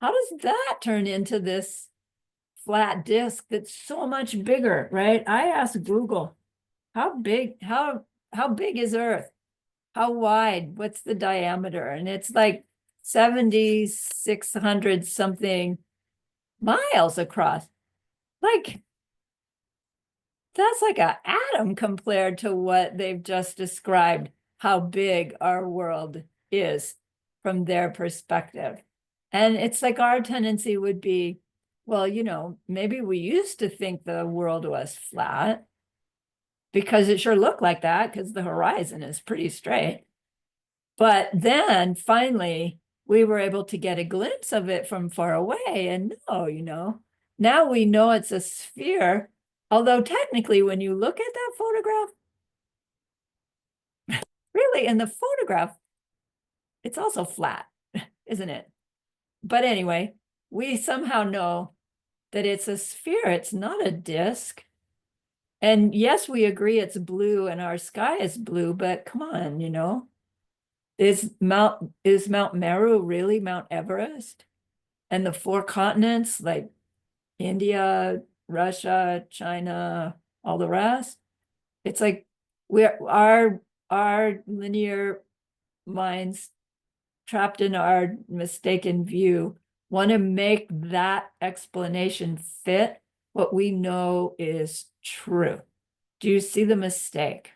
how does that turn into this flat disk that's so much bigger, right? I asked Google, how big is Earth? How wide? What's the diameter? And it's like 7,600 something miles across. Like, that's like an atom compared to what they've just described, how big our world is from their perspective. And it's like our tendency would be, well, you know, maybe we used to think the world was flat because it sure looked like that because the horizon is pretty straight. But then finally, we were able to get a glimpse of it from far away and know, now we know it's a sphere. Although technically, when you look at that photograph, really in the photograph, it's also flat, isn't it? But anyway, we somehow know that it's a sphere, it's not a disk. And yes, we agree it's blue and our sky is blue, but come on, is Mount Meru really Mount Everest? And the four continents like India, Russia, China, all the rest? It's like our linear minds trapped in our mistaken view want to make that explanation fit what we know is true. Do you see the mistake?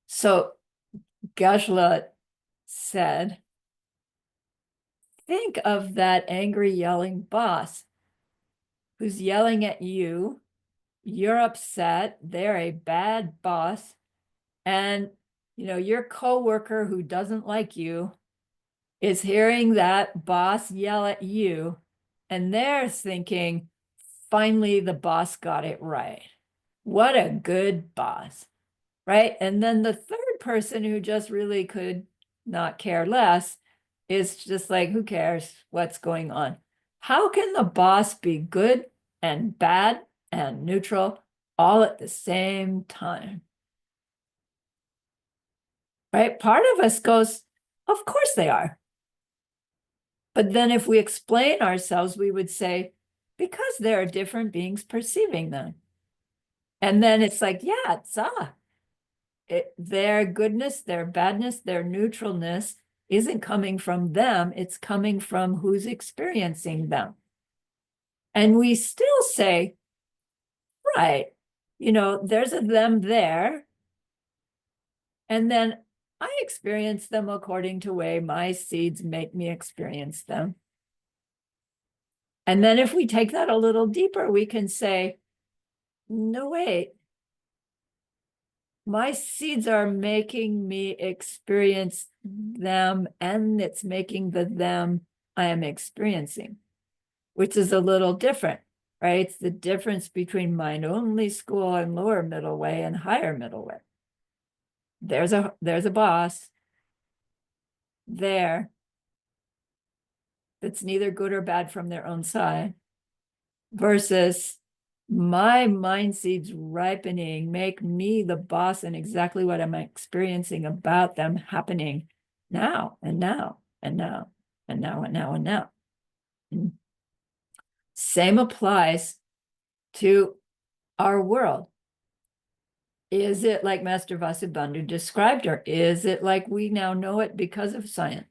So Gajla said, think of that angry yelling boss who's yelling at you. You're upset. They're a bad boss. And, your coworker who doesn't like you is hearing that boss yell at you. And they're thinking, finally, the boss got it right. What a good boss, right? And then the third person who just really could not care less is just like, who cares what's going on? How can the boss be good and bad and neutral all at the same time? Right? Part of us goes, of course they are. But then if we explain ourselves, we would say, because there are different beings perceiving them. And then it's like, yeah, their goodness, their badness, their neutralness isn't coming from them. It's coming from who's experiencing them. And we still say, right, there's a them there. And then I experience them according to way my seeds make me experience them. And then if we take that a little deeper, we can say, no, wait, my seeds are making me experience them, and it's making the them I am experiencing, which is a little different, right? It's the difference between mind only school and lower middle way and higher middle way. There's a boss there that's neither good or bad from their own side, versus my mind seeds ripening make me the boss and exactly what I'm experiencing about them happening now and now and now and now and now and now. And same applies to our world. Is it like Master Vasubandhu described, or is it like we now know it because of science?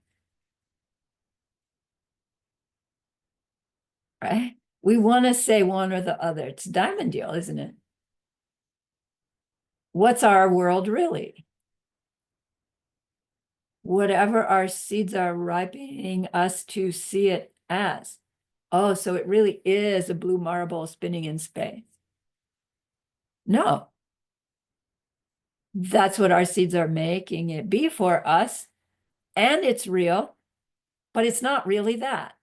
Right? We want to say one or the other. It's a diamond deal, isn't it? What's our world really? Whatever our seeds are ripening us to see it as. Oh, so it really is a blue marble spinning in space. No, that's what our seeds are making it be for us. And it's real, but it's not really that.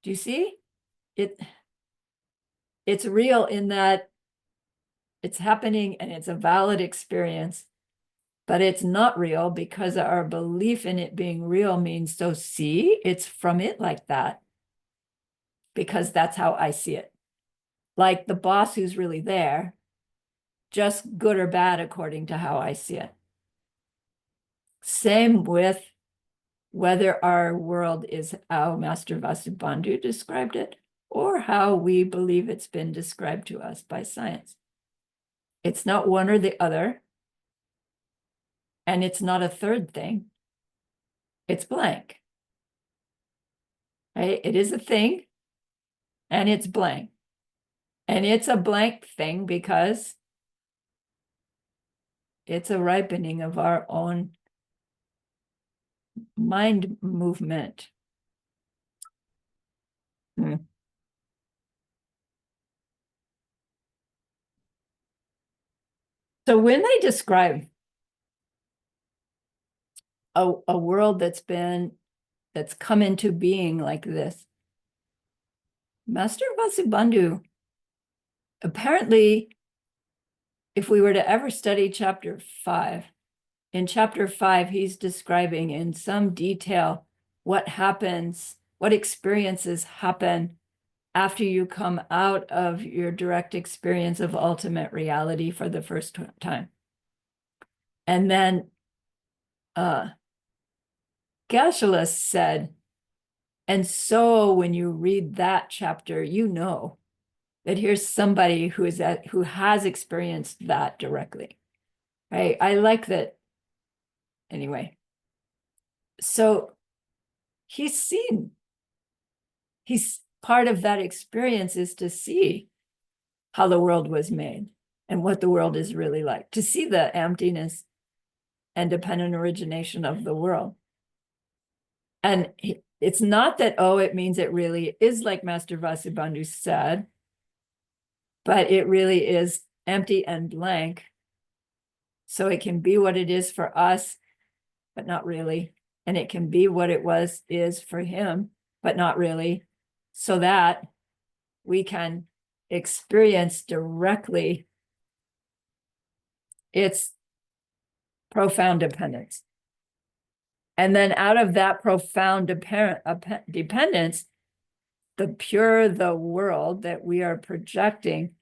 Do you see? It's real in that it's happening and it's a valid experience, but it's not real because our belief in it being real means, so see, it's from it like that, because that's how I see it. Like the boss who's really there, just good or bad according to how I see it. Same with whether our world is how Master Vasubandhu described it or how we believe it's been described to us by science. It's not one or the other, and it's not a third thing. It's blank. Right? It is a thing, and it's blank. And it's a blank thing because it's a ripening of our own mind movement. So when they describe a world that's come into being like this. Master Vasubandhu, apparently, if we were to ever study chapter 5, in chapter 5, he's describing in some detail what happens, what experiences happen after you come out of your direct experience of ultimate reality for the first time. And then Geshe-la said, and so when you read that chapter, you know that here's somebody who has experienced that directly. Right? I like that. Anyway, so he's part of that experience is to see how the world was made and what the world is really like, to see the emptiness and dependent origination of the world. And it's not that, oh, it means it really is like Master Vasubandhu said, but it really is empty and blank. So it can be what it is for us, but not really. And it can be what it is for him, but not really, so that we can experience directly its profound dependence. And then out of that profound dependence, the world that we are projecting,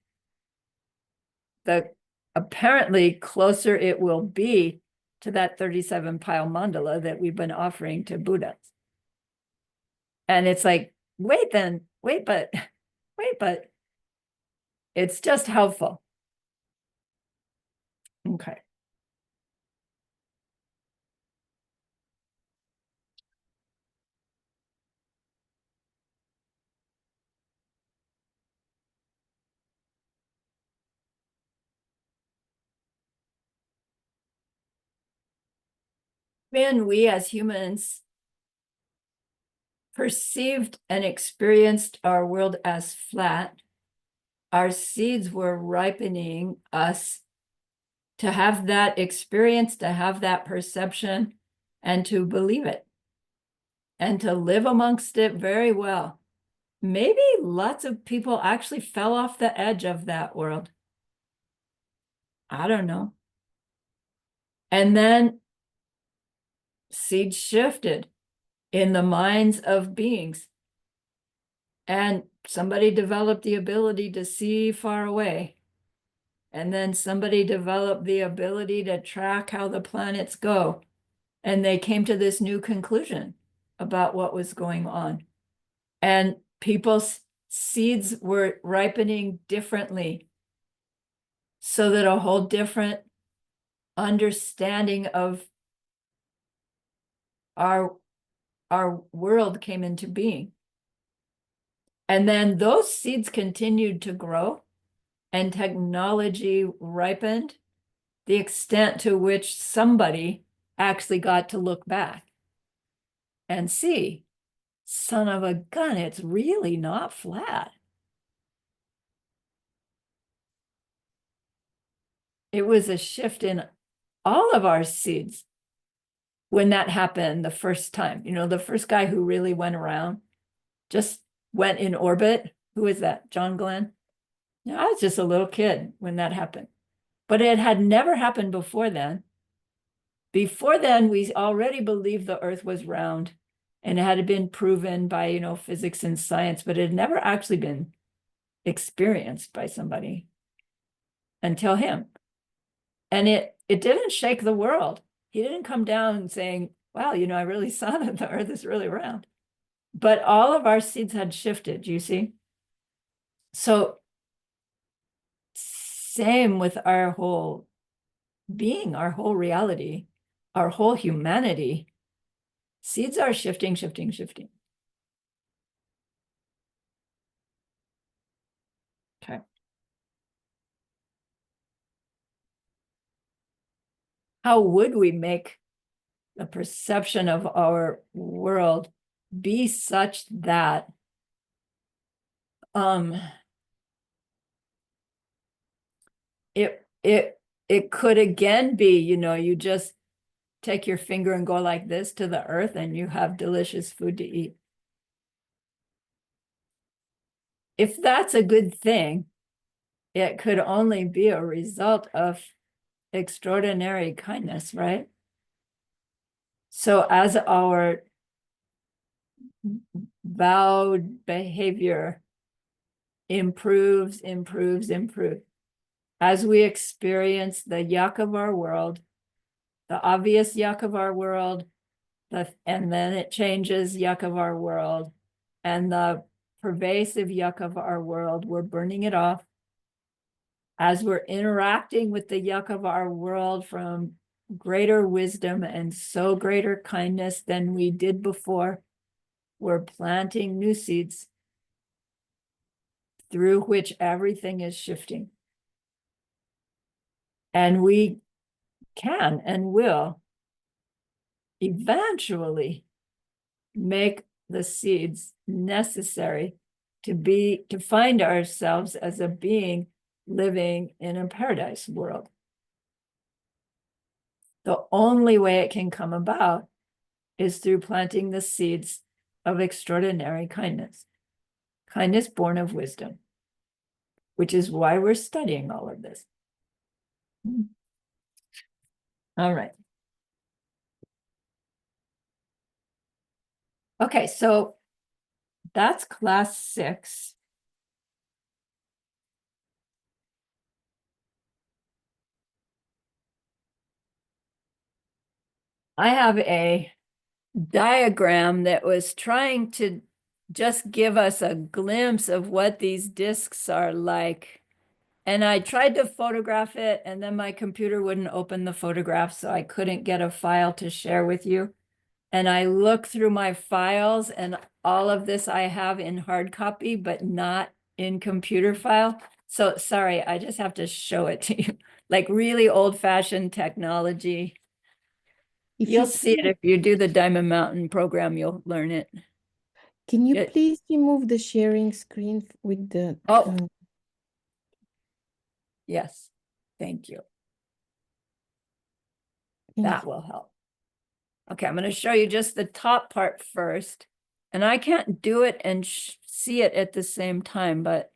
the apparently closer it will be to that 37 pile mandala that we've been offering to Buddhas. And it's like, wait, but it's just helpful. Okay. When we as humans perceived and experienced our world as flat, our seeds were ripening us to have that experience, to have that perception, and to believe it, and to live amongst it very well. Maybe lots of people actually fell off the edge of that world. I don't know. And then seeds shifted in the minds of beings. And somebody developed the ability to see far away. And then somebody developed the ability to track how the planets go. And they came to this new conclusion about what was going on. And people's seeds were ripening differently, so that a whole different understanding of our world came into being. And then those seeds continued to grow, and technology ripened the extent to which somebody actually got to look back and see, son of a gun, it's really not flat. It was a shift in all of our seeds when that happened the first time. You know, the first guy who really went around, just went in orbit. Who is that? John Glenn? Yeah, I was just a little kid when that happened. But it had never happened before then. Before then, we already believed the Earth was round, and it had been proven by, you know, physics and science, but it had never actually been experienced by somebody until him. And it didn't shake the world. He didn't come down saying, wow, you know, I really saw that the Earth is really round. But all of our seeds had shifted, you see? So same with our whole being, our whole reality, our whole humanity. Seeds are shifting, shifting, shifting. Okay. How would we make the perception of our world be such that it could again be, you know, you just take your finger and go like this to the earth and you have delicious food to eat. If that's a good thing, it could only be a result of extraordinary kindness, right? So as our vowed behavior improves, as we experience the yuck of our world, the obvious yuck of our world, and then it changes yuck of our world, and the pervasive yuck of our world, we're burning it off. As we're interacting with the yuck of our world from greater wisdom and so greater kindness than we did before, we're planting new seeds through which everything is shifting. And we can and will eventually make the seeds necessary to find ourselves as a being living in a paradise world. The only way it can come about is through planting the seeds of extraordinary kindness, kindness born of wisdom, which is why we're studying all of this. All right. Okay, so that's class 6. I have a diagram that was trying to just give us a glimpse of what these discs are like. And I tried to photograph it, and then my computer wouldn't open the photograph, so I couldn't get a file to share with you. And I looked through my files, and all of this I have in hard copy, but not in computer file. So sorry, I just have to show it to you. Like really old-fashioned technology. You'll see it if you do the Diamond Mountain program, you'll learn it. Can you please remove the sharing screen with the... Oh, yes, thank you. That will help. Okay, I'm going to show you just the top part first. And I can't do it and see it at the same time, but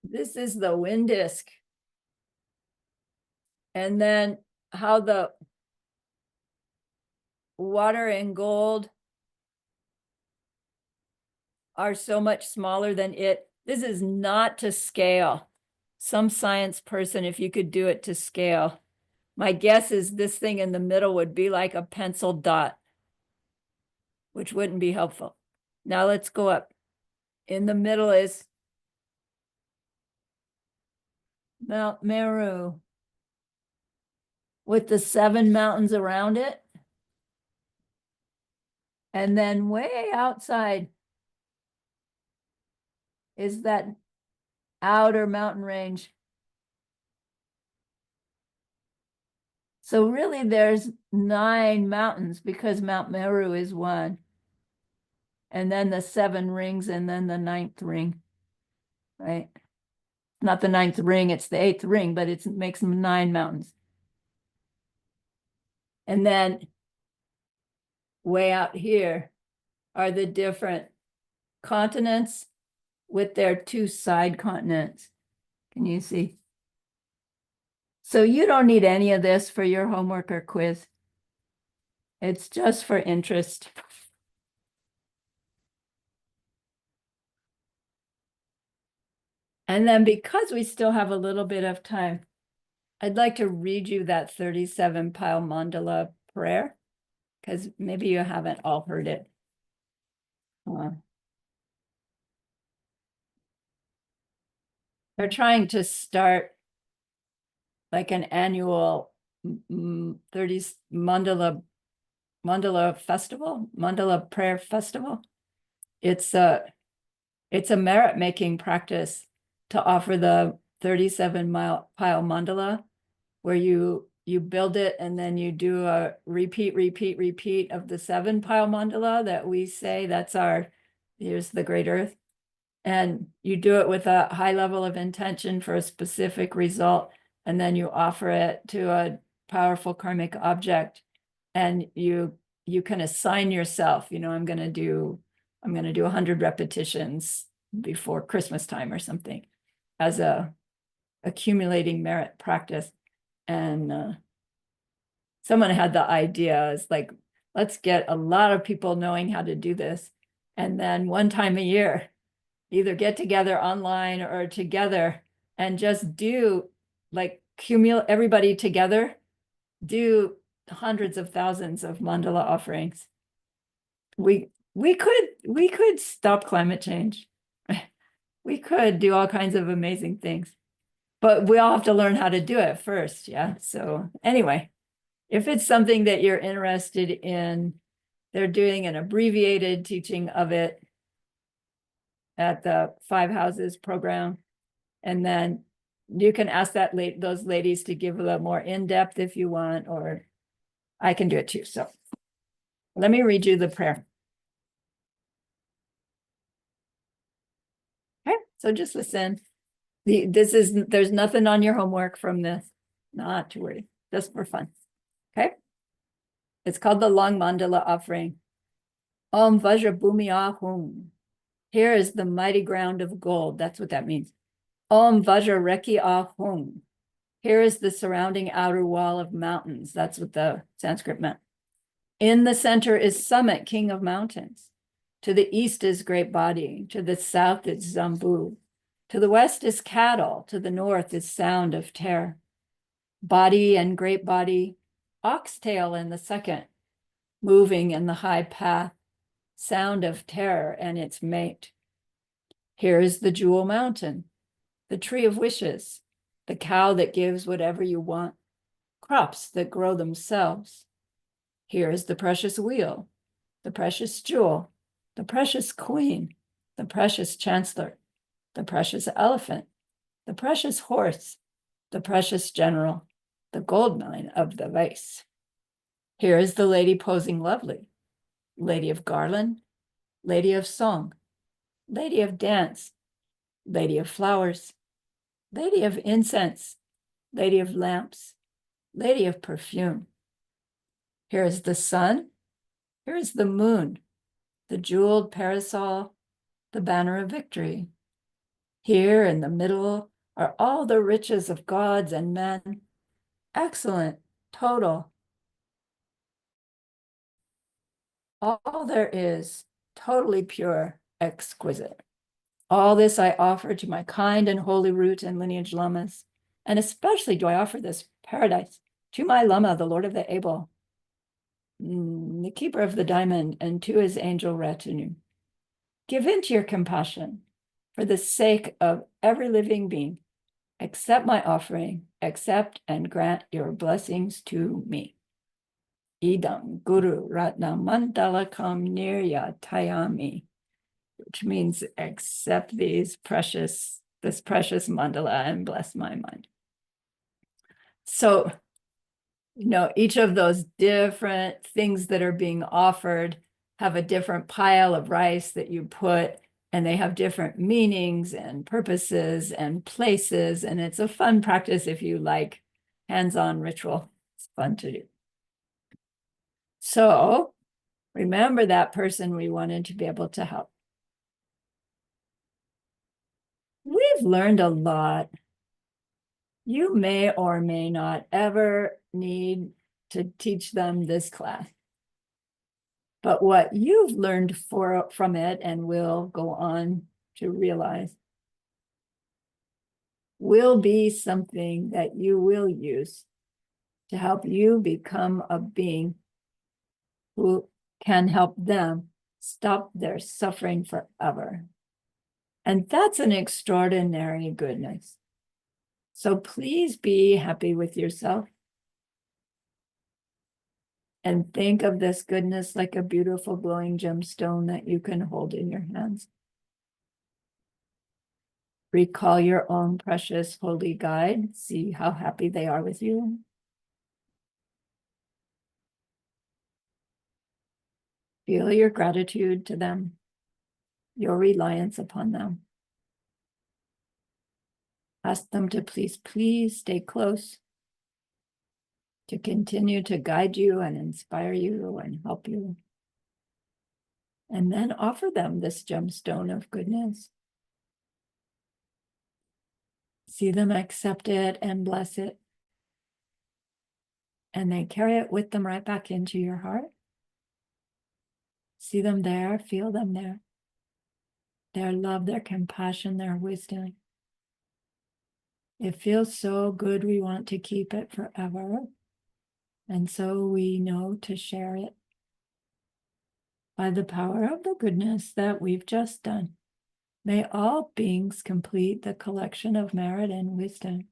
this is the wind disc. And then how the water and gold are so much smaller than it. This is not to scale. Some science person, if you could do it to scale. My guess is this thing in the middle would be like a pencil dot, which wouldn't be helpful. Now let's go up. In the middle is Mount Meru with the 7 mountains around it. And then way outside is that outer mountain range. So really there's 9 mountains because Mount Meru is 1. And then the 7 rings and then the 9th ring, right? Not the 9th ring, it's the 8th ring, but it makes 9 mountains. And then way out here are the different continents with their 2 side continents. Can you see? So you don't need any of this for your homework or quiz. It's just for interest. And then because we still have a little bit of time, I'd like to read you that 37 pile mandala prayer, because maybe you haven't all heard it. They're trying to start like an annual 30 mandala festival, mandala prayer festival. It's a merit-making practice to offer the 37 pile mandala, where you build it and then you do a repeat of the 7 pile mandala that we say that's here's the great earth. And you do it with a high level of intention for a specific result, and then you offer it to a powerful karmic object, and you can assign yourself, I'm going to do 100 repetitions before Christmas time or something as a accumulating merit practice. And someone had the idea, it's like, let's get a lot of people knowing how to do this, and then one time a year either get together online or together and just do, like, everybody together do hundreds of thousands of mandala offerings. We could stop climate change. We could do all kinds of amazing things, but we all have to learn how to do it first. Yeah. So anyway, if it's something that you're interested in, they're doing an abbreviated teaching of it at the 5 Houses program. And then you can ask those ladies to give a little more in-depth if you want, or I can do it too. So let me read you the prayer. Okay, so just listen. There's nothing on your homework from this, not to worry, just for fun. Okay, it's called the Long Mandala Offering. Om Vajra Bhumi Ahum. Here is the mighty ground of gold. That's what that means. Om Vajra Reki Ahum. Here is the surrounding outer wall of mountains. That's what the Sanskrit meant. In the center is Summit, king of mountains. To the east is Great Body. To the south is Zambu. To the west is Cattle. To the north is Sound of Terror. Body and Great Body, Oxtail in the second, moving in the high path, Sound of Terror and its mate. Here is the Jewel Mountain, the Tree of Wishes, the cow that gives whatever you want, crops that grow themselves. Here is the precious wheel, the precious jewel, the precious queen, the precious chancellor, the precious elephant, the precious horse, the precious general, the gold mine of the vase. Here is the lady posing lovely, lady of garland, lady of song, lady of dance, lady of flowers, lady of incense, lady of lamps, lady of perfume. Here is the sun, here is the moon, the jeweled parasol, the banner of victory. Here in the middle are all the riches of gods and men, excellent, total. All there is, totally pure, exquisite. All this I offer to my kind and holy root and lineage lamas, and especially do I offer this paradise to my lama, the Lord of the Able, the keeper of the diamond, and to his angel retinue. Give into your compassion for the sake of every living being. Accept my offering, accept and grant your blessings to me. Idam Guru Ratna Mandalakam Nirya Tayami, which means accept this precious mandala and bless my mind. So, each of those different things that are being offered have a different pile of rice that you put, and they have different meanings and purposes and places. And it's a fun practice if you like hands-on ritual. It's fun to do. So remember that person we wanted to be able to help. We've learned a lot. You may or may not ever need to teach them this class. But what you've learned from it and will go on to realize will be something that you will use to help you become a being who can help them stop their suffering forever. And that's an extraordinary goodness. So please be happy with yourself and think of this goodness like a beautiful glowing gemstone that you can hold in your hands. Recall your own precious holy guide. See how happy they are with you. Feel your gratitude to them, your reliance upon them. Ask them to please stay close, to continue to guide you and inspire you and help you. And then offer them this gemstone of goodness. See them accept it and bless it. And they carry it with them right back into your heart. See them there, feel them there. Their love, their compassion, their wisdom. It feels so good, we want to keep it forever. And so we know to share it by the power of the goodness that we've just done. May all beings complete the collection of merit and wisdom,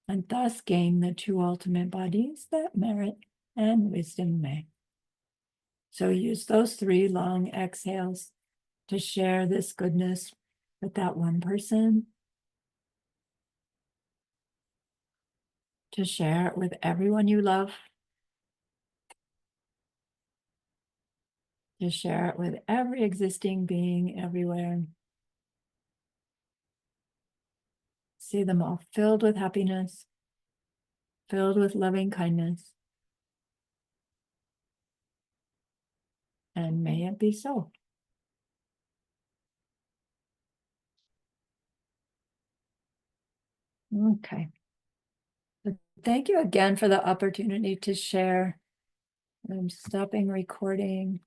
and thus gain the two ultimate bodies that merit and wisdom may. So use those 3 long exhales to share this goodness with that one person, to share it with everyone you love, to share it with every existing being everywhere. See them all filled with happiness, filled with loving kindness. And may it be so. Okay. But thank you again for the opportunity to share. I'm stopping recording.